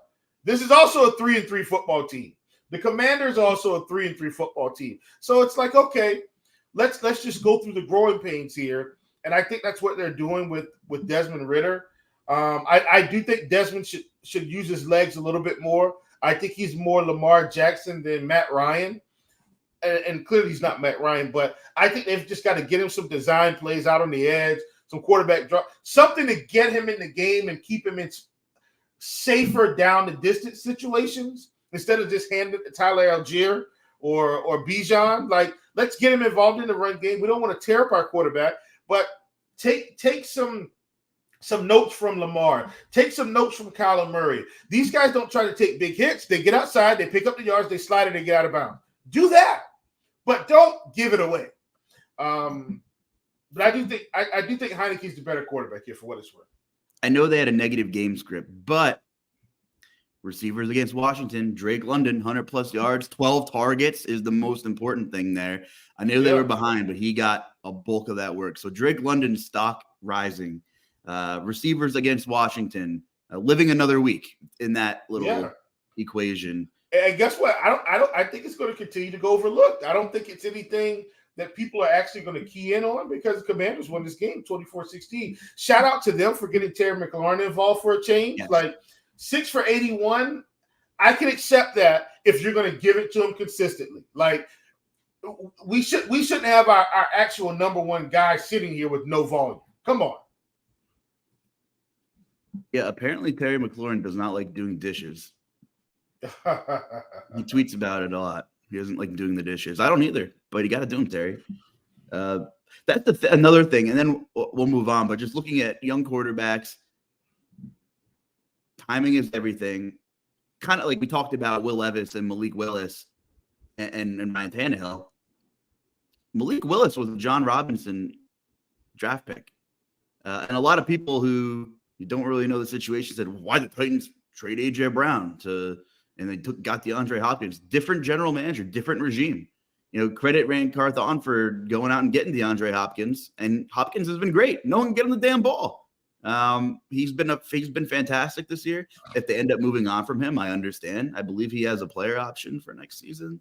This is also a 3-3 football team. The Commanders are also a 3-3 football team. So it's okay, let's just go through the growing pains here. And I think that's what they're doing with Desmond Ritter. I do think Desmond should use his legs a little bit more. I think he's more Lamar Jackson than Matt Ryan. And clearly he's not Matt Ryan, but I think they've just got to get him some design plays out on the edge, some quarterback drop, something to get him in the game and keep him in safer down the distance situations instead of just handing it to Tyler Algier or Bijan. Let's get him involved in the run game. We don't want to tear up our quarterback, but take some notes from Lamar. Take some notes from Kyler Murray. These guys don't try to take big hits. They get outside, they pick up the yards, they slide it, they get out of bounds. Do that, but don't give it away. But I do think Heineke's the better quarterback here for what it's worth. I know they had a negative game script, but receivers against Washington, Drake London, 100+ yards, 12 targets is the most important thing there. I knew they were behind, but he got a bulk of that work. So Drake London's stock rising. Receivers against Washington, living another week in that little equation. And guess what? I think it's going to continue to go overlooked. I don't think it's anything that people are actually going to key in on because the Commanders won this game 24-16. Shout out to them for getting Terry McLaurin involved for a change. 6 for 81. I can accept that if you're going to give it to him consistently. We shouldn't have our actual number one guy sitting here with no volume. Come on. Yeah, apparently Terry McLaurin does not like doing dishes. He tweets about it a lot. He doesn't like doing the dishes. I don't either, but you got to do them, Terry. That's another thing, and then we'll move on. But just looking at young quarterbacks, timing is everything. Kind of like we talked about Will Levis and Malik Willis and Ryan Tannehill. Malik Willis was a John Robinson draft pick. And a lot of people who don't really know the situation said, why the Titans trade A.J. Brown and they got DeAndre Hopkins. Different general manager, different regime. Credit Rand Carthon for going out and getting DeAndre Hopkins. And Hopkins has been great. No one can get him the damn ball. He's been fantastic this year. If they end up moving on from him, I understand. I believe he has a player option for next season.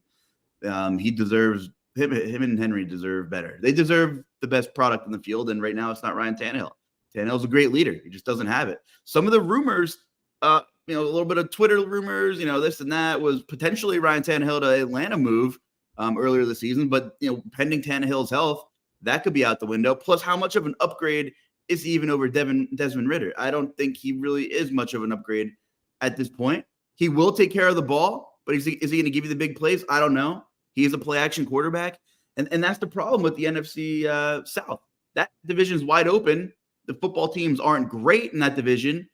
He deserves him and Henry deserve better. They deserve the best product in the field, and right now it's not Ryan Tannehill. Tannehill's a great leader. He just doesn't have it. Some of the rumors, a little bit of Twitter rumors, this and that, was potentially Ryan Tannehill to Atlanta move earlier this season, but pending Tannehill's health, that could be out the window. Plus, how much of an upgrade is he even over Desmond Ridder? I don't think he really is much of an upgrade at this point. He will take care of the ball, but is he going to give you the big plays? I don't know. He is a play-action quarterback, and that's the problem with the NFC South. That division is wide open. The football teams aren't great in that division,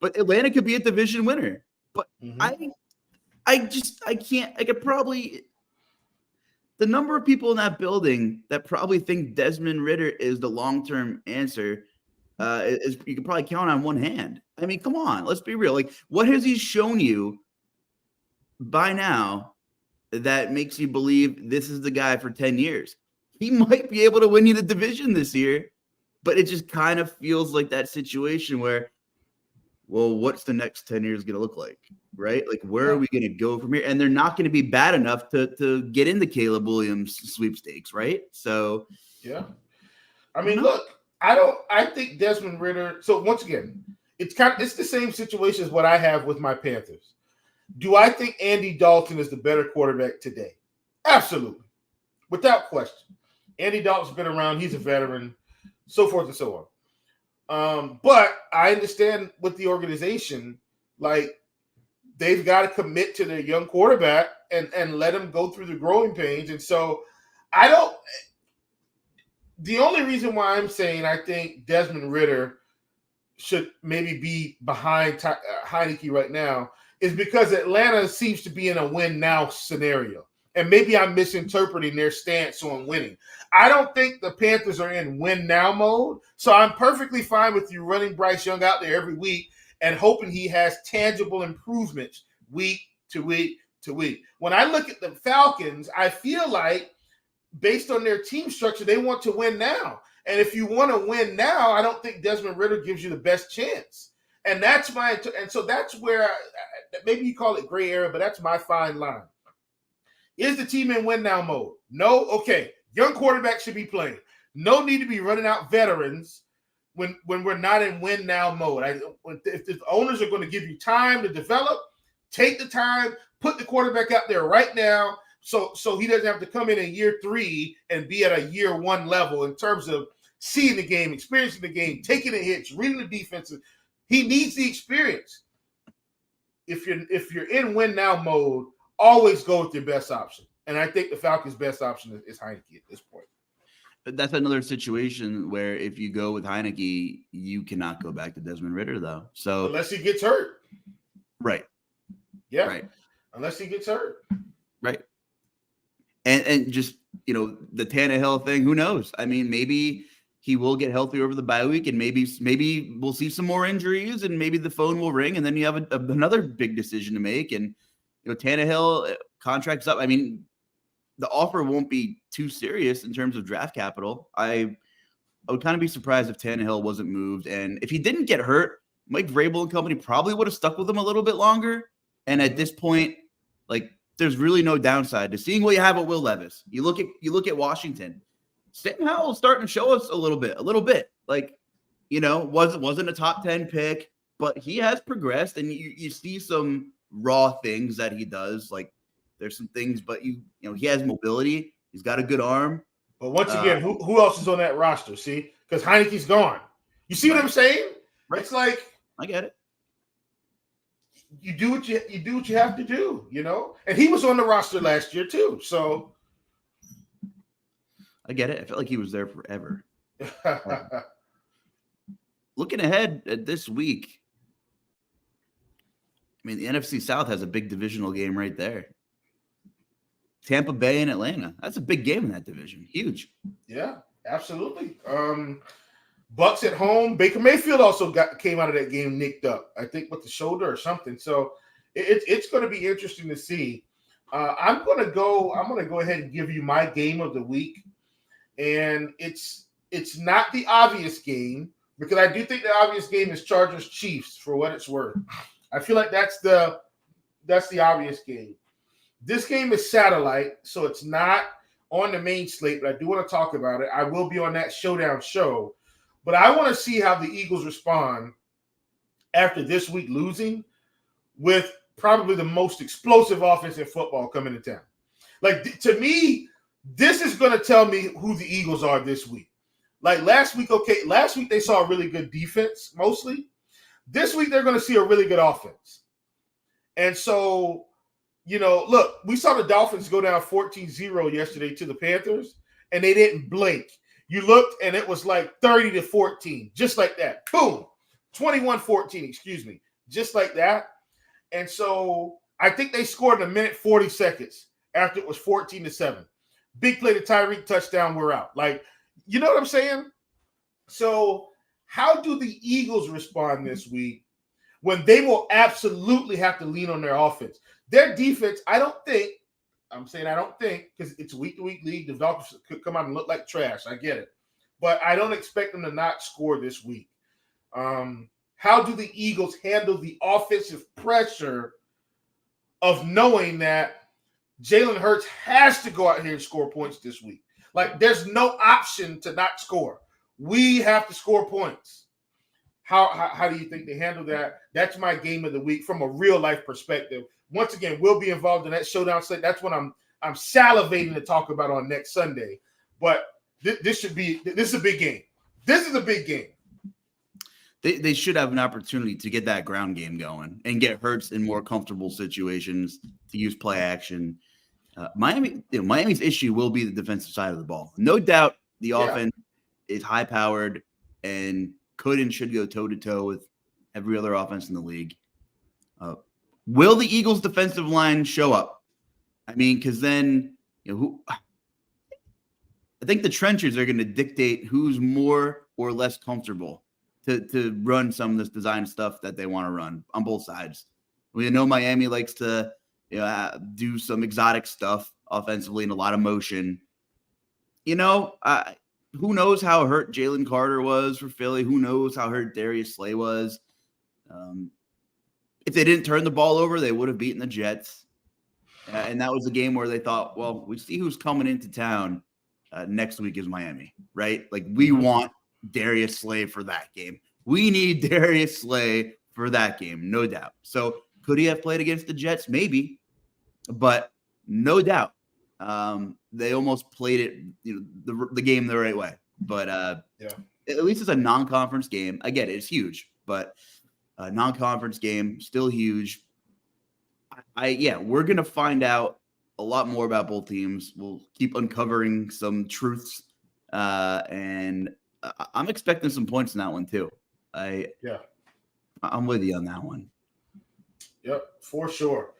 but Atlanta could be a division winner. But I could probably – the number of people in that building that probably think Desmond Ridder is the long-term answer is you can probably count on one hand. I mean, come on, let's be real. Like, what has he shown you by now that makes you believe this is the guy for 10 years? He might be able to win you the division this year, but it just kind of feels like that situation where, well, what's the next 10 years going to look like, right? Like, where are we going to go from here? And they're not going to be bad enough to get into Caleb Williams sweepstakes, right? So, yeah. I mean, look, I think Desmond Ridder. So once again, it's the same situation as what I have with my Panthers. Do I think Andy Dalton is the better quarterback today? Absolutely. Without question. Andy Dalton's been around. He's a veteran, so forth and so on. But I understand with the organization, like, they've got to commit to their young quarterback and let him go through the growing pains. And so the only reason why I'm saying I think Desmond Ridder should maybe be behind Heineke right now is because Atlanta seems to be in a win now scenario. And maybe I'm misinterpreting their stance on winning. I don't think the Panthers are in win now mode. So I'm perfectly fine with you running Bryce Young out there every week and hoping he has tangible improvements week to week to week. When I look at the Falcons, I feel like based on their team structure, they want to win now. And if you want to win now, I don't think Desmond Ridder gives you the best chance. And that's so that's where maybe you call it gray area, but that's my fine line. Is the team in win now mode? No? Okay. Young quarterback should be playing. No need to be running out veterans when we're not in win now mode. If the owners are going to give you time to develop, take the time, put the quarterback out there right now so he doesn't have to come in year 3 and be at a year 1 level in terms of seeing the game, experiencing the game, taking the hits, reading the defenses. He needs the experience. If you're in win now mode, always go with your best option. And I think the Falcons' best option is Heineke at this point. That's another situation where if you go with Heineke, you cannot go back to Desmond Ridder, though. So unless he gets hurt. Right. Yeah. Right. Unless he gets hurt. Right. And just, the Tannehill thing, who knows? I mean, maybe he will get healthy over the bye week, and maybe we'll see some more injuries, and maybe the phone will ring, and then you have another big decision to make. And, Tannehill contract's up. I mean, the offer won't be too serious in terms of draft capital. I would kind of be surprised if Tannehill wasn't moved. And if he didn't get hurt, Mike Vrabel and company probably would have stuck with him a little bit longer. And at this point, like, there's really no downside to seeing what you have with Will Levis. You look at Washington. Sam Howell's starting to show us a little bit. Like, wasn't a top 10 pick, but he has progressed, and you see some raw things that he does. Like, there's some things, but he has mobility. He's got a good arm. But once again, who else is on that roster? See, because Heineke's gone. You see what I'm saying? Right. It's like I get it. you do what you have to do, And he was on the roster last year too, so I get it. I felt like he was there forever. Looking ahead at this week, I mean, the NFC South has a big divisional game right there. Tampa Bay and Atlanta. That's a big game in that division. Huge. Yeah, absolutely. Bucks at home. Baker Mayfield also came out of that game nicked up, I think, with the shoulder or something. So it's going to be interesting to see. I'm going to go ahead and give you my game of the week, and it's not the obvious game because I do think the obvious game is Chargers Chiefs for what it's worth. I feel like that's the obvious game. This game is satellite, so it's not on the main slate, but I do want to talk about it. I will be on that showdown show, but I want to see how the Eagles respond after this week losing with probably the most explosive offense in football coming to town. Like, to me, this is going to tell me who the Eagles are this week. Like last week they saw a really good defense mostly. This week they're going to see a really good offense. And so, look, we saw the Dolphins go down 14-0 yesterday to the Panthers, and they didn't blink. You looked, and it was like 30-14, just like that. Boom, 21-14, excuse me, just like that. And so I think they scored in a minute 40 seconds after it was 14-7. Big play to Tyreek, touchdown, we're out. Like, you know what I'm saying? So how do the Eagles respond this week when they will absolutely have to lean on their offense? Their defense, I don't think, because it's a week-to-week league. The Dolphins could come out and look like trash. I get it. But I don't expect them to not score this week. How do the Eagles handle the offensive pressure of knowing that Jalen Hurts has to go out here and score points this week? Like, there's no option to not score. We have to score points. How do you think they handle that? That's my game of the week from a real-life perspective. Once again, we'll be involved in that showdown slate. That's what I'm salivating to talk about on next Sunday. But this is a big game. This is a big game. They should have an opportunity to get that ground game going and get Hurts in more comfortable situations to use play action. Miami's issue will be the defensive side of the ball. No doubt the offense is high-powered and could and should go toe-to-toe with every other offense in the league. Will the Eagles' defensive line show up? I mean, because then, I think the trenches are going to dictate who's more or less comfortable to run some of this design stuff that they want to run on both sides. We know Miami likes to do some exotic stuff offensively and a lot of motion. Who knows how hurt Jalen Carter was for Philly? Who knows how hurt Darius Slay was? If they didn't turn the ball over, they would have beaten the Jets. And that was a game where they thought, well, we see who's coming into town. Next week is Miami, right? Like, we want Darius Slay for that game. We need Darius Slay for that game, no doubt. So could he have played against the Jets? Maybe. But no doubt. They almost played it, the game the right way. But at least it's a non-conference game. I get it. It's huge. But a non-conference game, still huge. We're going to find out a lot more about both teams. We'll keep uncovering some truths. And I'm expecting some points in that one too. I'm with you on that one. Yep, for sure.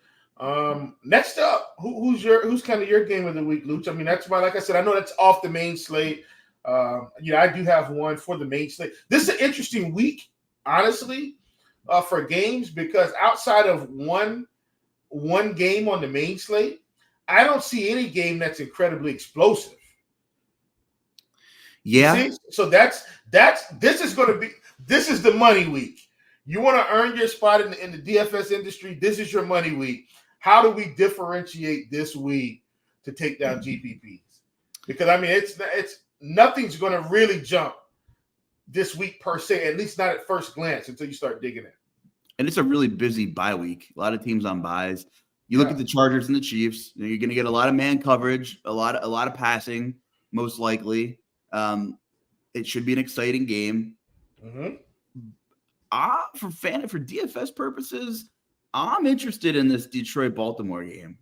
Next up, who's kind of your game of the week, Luuch? I mean, that's why, like I said, I know that's off the main slate. I do have one for the main slate. This is an interesting week, honestly, for games, because outside of one game on the main slate, I don't see any game that's incredibly explosive. Yeah. So this is the money week. You want to earn your spot in the DFS industry. This is your money week. How do we differentiate this week to take down GPPs? Because I mean, it's nothing's going to really jump this week per se, at least not at first glance until you start digging it. And it's a really busy bye week. A lot of teams on byes. You look at the Chargers and the Chiefs. You're going to get a lot of man coverage, a lot of passing, most likely. It should be an exciting game. Mm-hmm. For DFS purposes, I'm interested in this Detroit-Baltimore game,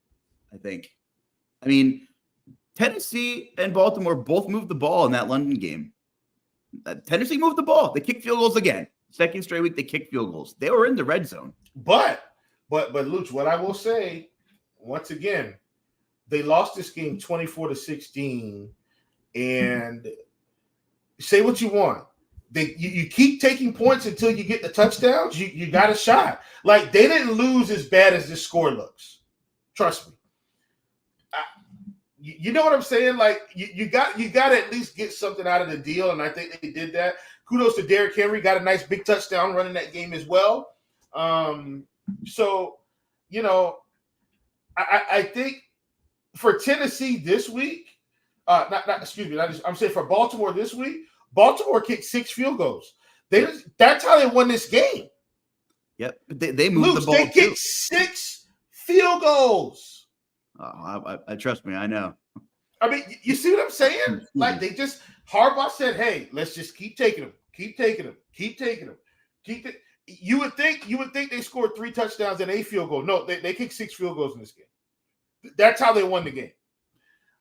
I think. I mean, Tennessee and Baltimore both moved the ball in that London game. Tennessee moved the ball. They kicked field goals again. Second straight week, they kicked field goals. They were in the red zone. But Luuch, what I will say, once again, they lost this game 24-16. And say what you want. You keep taking points until you get the touchdowns. You got a shot. Like, they didn't lose as bad as this score looks. Trust me. You know what I'm saying? Like, you got to at least get something out of the deal, and I think they did that. Kudos to Derrick Henry. Got a nice big touchdown running that game as well. So, you know, I think for Tennessee this week, I'm saying for Baltimore this week, Baltimore kicked 6 field goals. That's how they won this game. Yep, they moved Luuch, the ball. They kicked 6 field goals. Oh, I trust me, I know. I mean, you see what I'm saying? Like, they just Harbaugh said, "Hey, let's just keep taking them, keep taking them, keep taking them, keep it." You would think they scored 3 touchdowns and a field goal. No, they kicked 6 field goals in this game. That's how they won the game.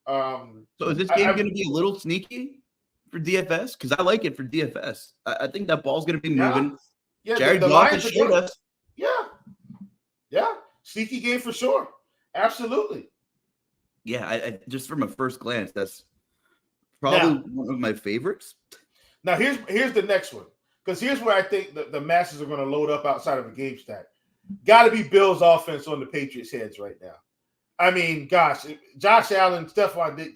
So is this game going to be a little sneaky for DFS? Because I like it for DFS. I think that ball's going to be moving. Yeah, Jared Goff has showed us. Yeah, sneaky game for sure. Absolutely. Yeah, I just from a first glance, that's probably one of my favorites. Now here's the next one, because here's where I think the masses are going to load up outside of a game stack. Got to be Bills' offense on the Patriots' heads right now. I mean, gosh, Josh Allen, Stephon,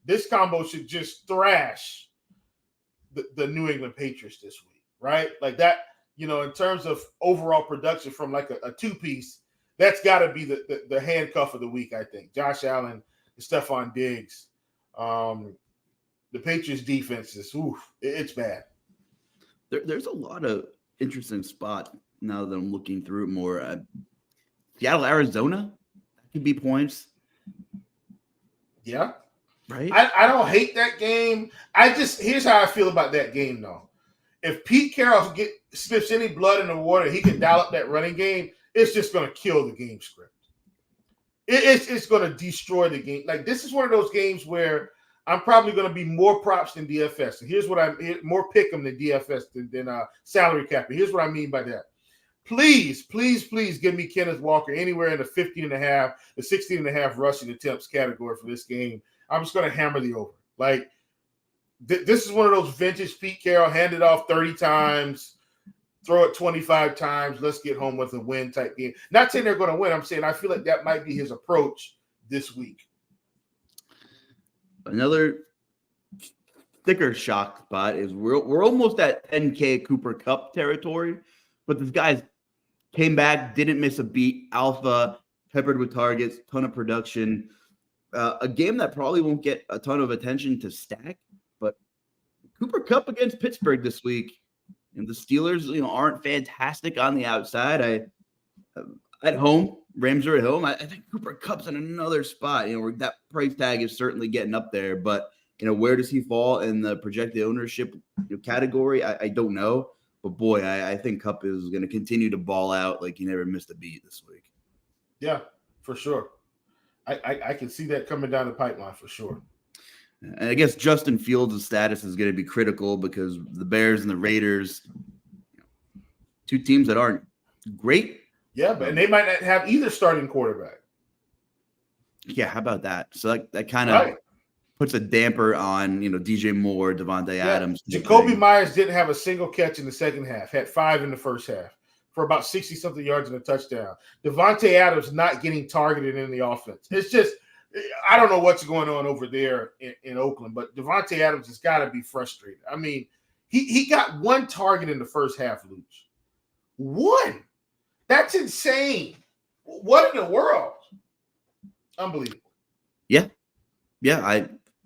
this combo should just thrash the New England Patriots this week, right? Like that, you know, in terms of overall production from like a two-piece, that's got to be the handcuff of the week, I think. Josh Allen and Stephon Diggs. The Patriots' defense is, it's bad. There's a lot of interesting spots now that I'm looking through it more. Seattle, Arizona. Could be points. Yeah. Right. I don't hate that game. Here's how I feel about that game though. If Pete Carroll sniffs any blood in the water, he can dial up that running game, it's just gonna kill the game script. It's gonna destroy the game. Like, this is one of those games where I'm probably gonna be more props than DFS. And here's what more pick 'em than DFS than salary cap. Here's what I mean by that. Please give me Kenneth Walker anywhere in the 15.5 to 16.5 rushing attempts category for this game. I'm just going to hammer the over. Like, this is one of those vintage Pete Carroll, hand it off 30 times, throw it 25 times, let's get home with a win type game. Not saying they're going to win. I'm saying I feel like that might be his approach this week. Another thicker shock spot is we're almost at 10K Cooper Kupp territory, but this guy's came back, didn't miss a beat, alpha, peppered with targets, ton of production. A game that probably won't get a ton of attention to stack, but Cooper Kupp against Pittsburgh this week, and the Steelers, aren't fantastic on the outside. At home, Rams are at home. I think Cooper Kupp's in another spot, where that price tag is certainly getting up there, but where does he fall in the projected ownership category? I don't know. But boy, I think Kupp is going to continue to ball out like he never missed a beat this week. Yeah, for sure. I can see that coming down the pipeline for sure. And I guess Justin Fields' status is going to be critical because the Bears and the Raiders, two teams that aren't great. Yeah, but they might not have either starting quarterback. Yeah, how about that? So that kind of puts a damper on, DJ Moore, Devontae Adams. Jacoby Myers didn't have a single catch in the second half, had 5 in the first half for about 60-something yards and a touchdown. Devontae Adams not getting targeted in the offense. It's just, I don't know what's going on over there in Oakland, but Devontae Adams has got to be frustrated. I mean, he got 1 target in the first half, Luuch. 1. That's insane. What in the world? Unbelievable. Yeah. Yeah,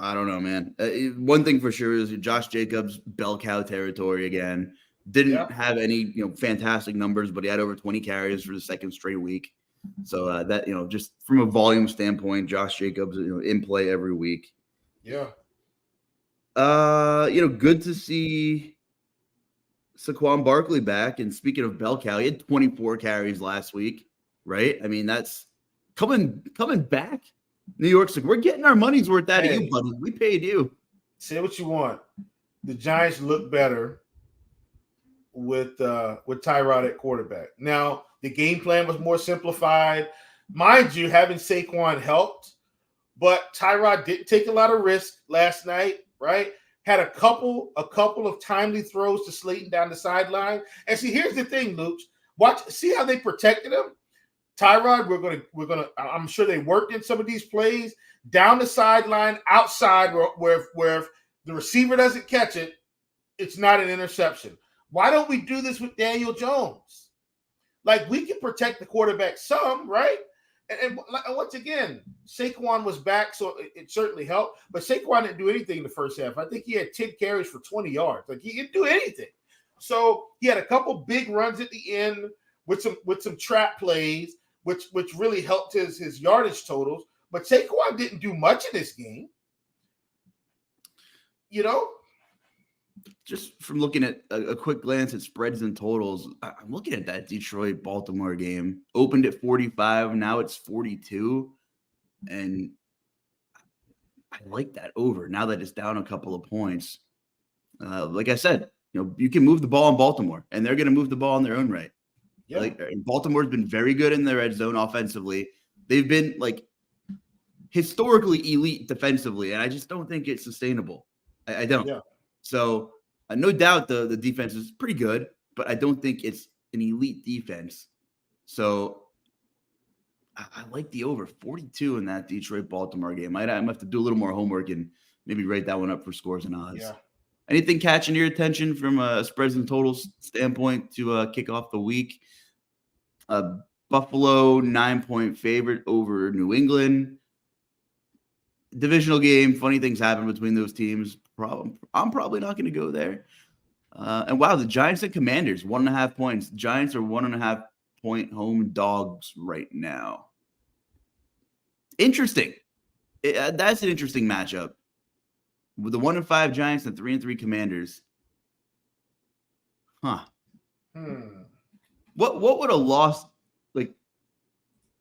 I don't know, man. One thing for sure is Josh Jacobs, bell cow territory again. Didn't have any, fantastic numbers, but he had over 20 carries for the second straight week. So that, just from a volume standpoint, Josh Jacobs, in play every week. Yeah. Good to see Saquon Barkley back. And speaking of bell cow, he had 24 carries last week. right? I mean, that's coming back. New York's like, we're getting our money's worth out of you, buddy. We paid you. Say what you want. The Giants look better with Tyrod at quarterback. Now, the game plan was more simplified. Mind you, having Saquon helped, but Tyrod didn't take a lot of risk last night, right? Had a couple of timely throws to Slayton down the sideline. And see, here's the thing, Luuch. See how they protected him? Tyrod, we're gonna. I'm sure they worked in some of these plays down the sideline, outside, where if the receiver doesn't catch it, it's not an interception. Why don't we do this with Daniel Jones? Like, we can protect the quarterback some, right? And once again, Saquon was back, so it certainly helped. But Saquon didn't do anything in the first half. I think he had 10 carries for 20 yards. Like, he didn't do anything. So he had a couple big runs at the end with some trap plays, which really helped his yardage totals. But Saquon didn't do much in this game. You know? Just from looking at a quick glance at spreads and totals, I'm looking at that Detroit-Baltimore game. Opened at 45, now it's 42. And I like that over now that it's down a couple of points. Like I said, you can move the ball in Baltimore, and they're going to move the ball in their own right. Yeah. Baltimore's been very good in the red zone offensively. They've been historically elite defensively, and I just don't think it's sustainable. I don't. Yeah. So no doubt the defense is pretty good, but I don't think it's an elite defense. So I like the over 42 in that Detroit-Baltimore game. I have to do a little more homework and maybe write that one up for scores and odds. Yeah. Anything catching your attention from a spreads and totals standpoint to kick off the week? Buffalo 9-point favorite over New England. Divisional game. Funny things happen between those teams. I'm probably not going to go there. And wow, the Giants and Commanders 1.5 points. Giants are 1.5 point home dogs right now. Interesting. That's an interesting matchup with the 1-5 Giants and 3-3 Commanders. Huh. What would a loss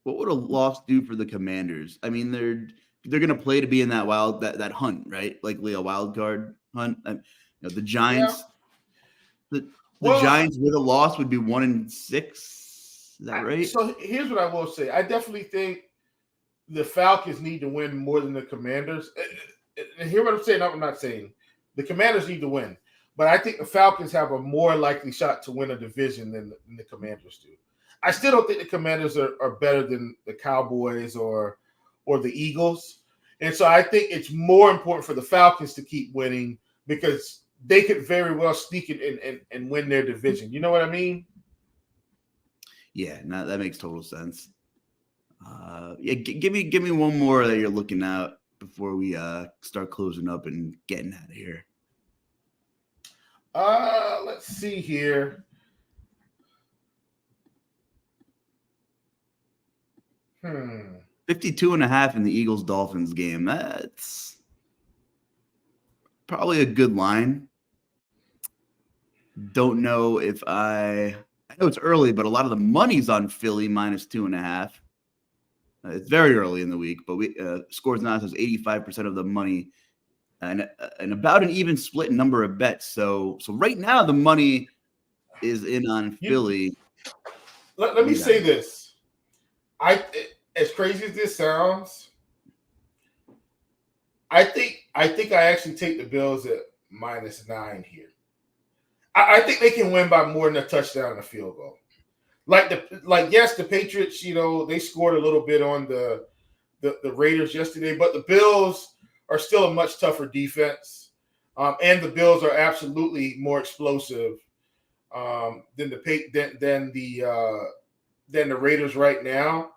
What would a loss do for the Commanders? I mean, they're going to play to be in that that hunt, right? Likely a wild card hunt. The Giants. Yeah. The Giants with a loss would be 1-6. Is that right? So here's what I will say. I definitely think the Falcons need to win more than the Commanders. And hear what I'm saying? I'm not saying the Commanders need to win, but I think the Falcons have a more likely shot to win a division than the Commanders do. I still don't think the Commanders are better than the Cowboys or the Eagles. And so I think it's more important for the Falcons to keep winning because they could very well sneak it and win their division. You know what I mean? Yeah, no, that makes total sense. Give me one more that you're looking at before we start closing up and getting out of here. Let's see here. 52.5 in the Eagles-Dolphins game. That's probably a good line. Don't know if I know it's early, but a lot of the money's on Philly -2.5. It's very early in the week, but we Scores Now says 85% of the money and about an even split number of bets. So right now the money is in on Philly. Let me say this. As crazy as this sounds, I think I actually take the Bills at -9 here. I think they can win by more than a touchdown and a field goal. Yes, the Patriots, they scored a little bit on the Raiders yesterday, but the Bills are still a much tougher defense, and the Bills are absolutely more explosive than the Raiders right now.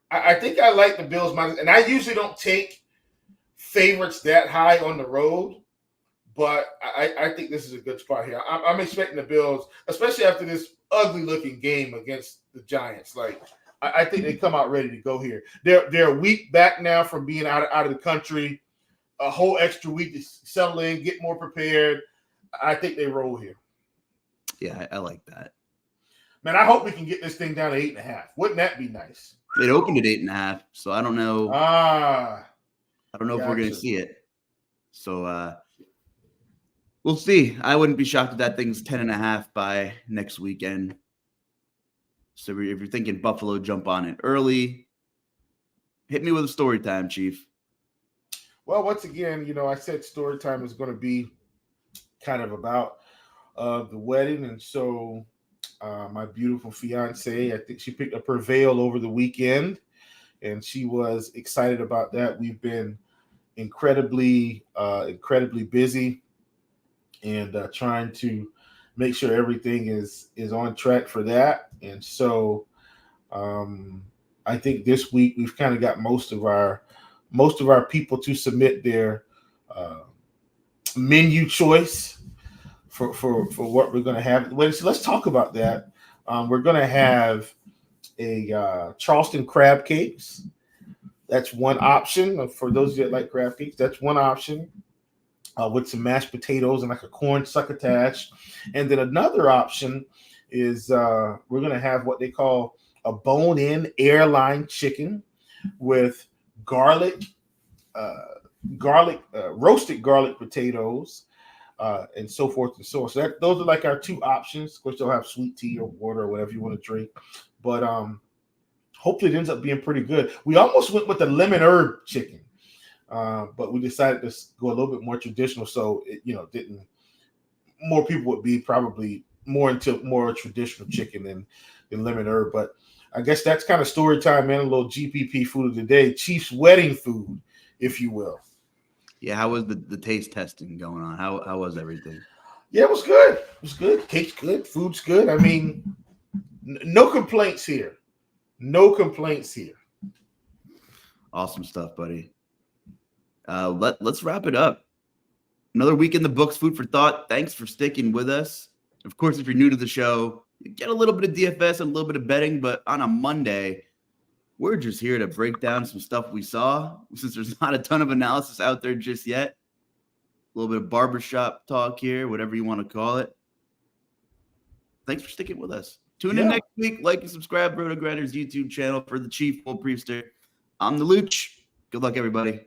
I think I like the Bills minus, and I usually don't take favorites that high on the road, but I think this is a good spot here. I'm expecting the Bills, especially after this ugly-looking game against the Giants. I think they come out ready to go here. They're a week back now from being out of the country, a whole extra week to settle in, get more prepared. I think they roll here. Yeah, I like that. Man, I hope we can get this thing down to 8.5. Wouldn't that be nice? It opened at 8.5, so I don't know. I don't know if we're going to see it. So we'll see. I wouldn't be shocked if that thing's 10.5 by next weekend. So if you're thinking Buffalo, jump on it early. Hit me with a story time, Chief. Well, once again, I said story time is going to be kind of about the wedding. And so my beautiful fiance, I think she picked up her veil over the weekend, and she was excited about that. We've been incredibly busy and trying to make sure everything is on track for that. And so I think this week we've kind of got most of our people to submit their menu choice for what we're going to have. So let's talk about that. We're going to have a Charleston crab cakes. That's one option for those that like crab cakes. That's one option with some mashed potatoes and like a corn succotash. And then another option is we're going to have what they call a bone-in airline chicken with roasted garlic potatoes, and so forth and so on. So those are like our two options. Of course, they'll have sweet tea or water or whatever you want to drink. But hopefully it ends up being pretty good. We almost went with the lemon herb chicken, but we decided to go a little bit more traditional. So it, didn't. More people would be probably more into more traditional chicken than lemon herb. But I guess that's kind of story time, man. A little GPP food of the day, Chiefs wedding food, if you will. Yeah, how was the taste testing going on? How was everything? Yeah, it was good. It was good. Cake's good. Food's good. I mean, no complaints here. No complaints here. Awesome stuff, buddy. Let's wrap it up. Another week in the books, food for thought. Thanks for sticking with us. Of course, if you're new to the show, you get a little bit of DFS and a little bit of betting, but on a Monday, we're just here to break down some stuff we saw, since there's not a ton of analysis out there just yet. A little bit of barbershop talk here, whatever you want to call it. Thanks for sticking with us. Tune in next week. Like and subscribe to RotoGrinders YouTube channel. For the Chief Full Priester, I'm the Luuch. Good luck, everybody.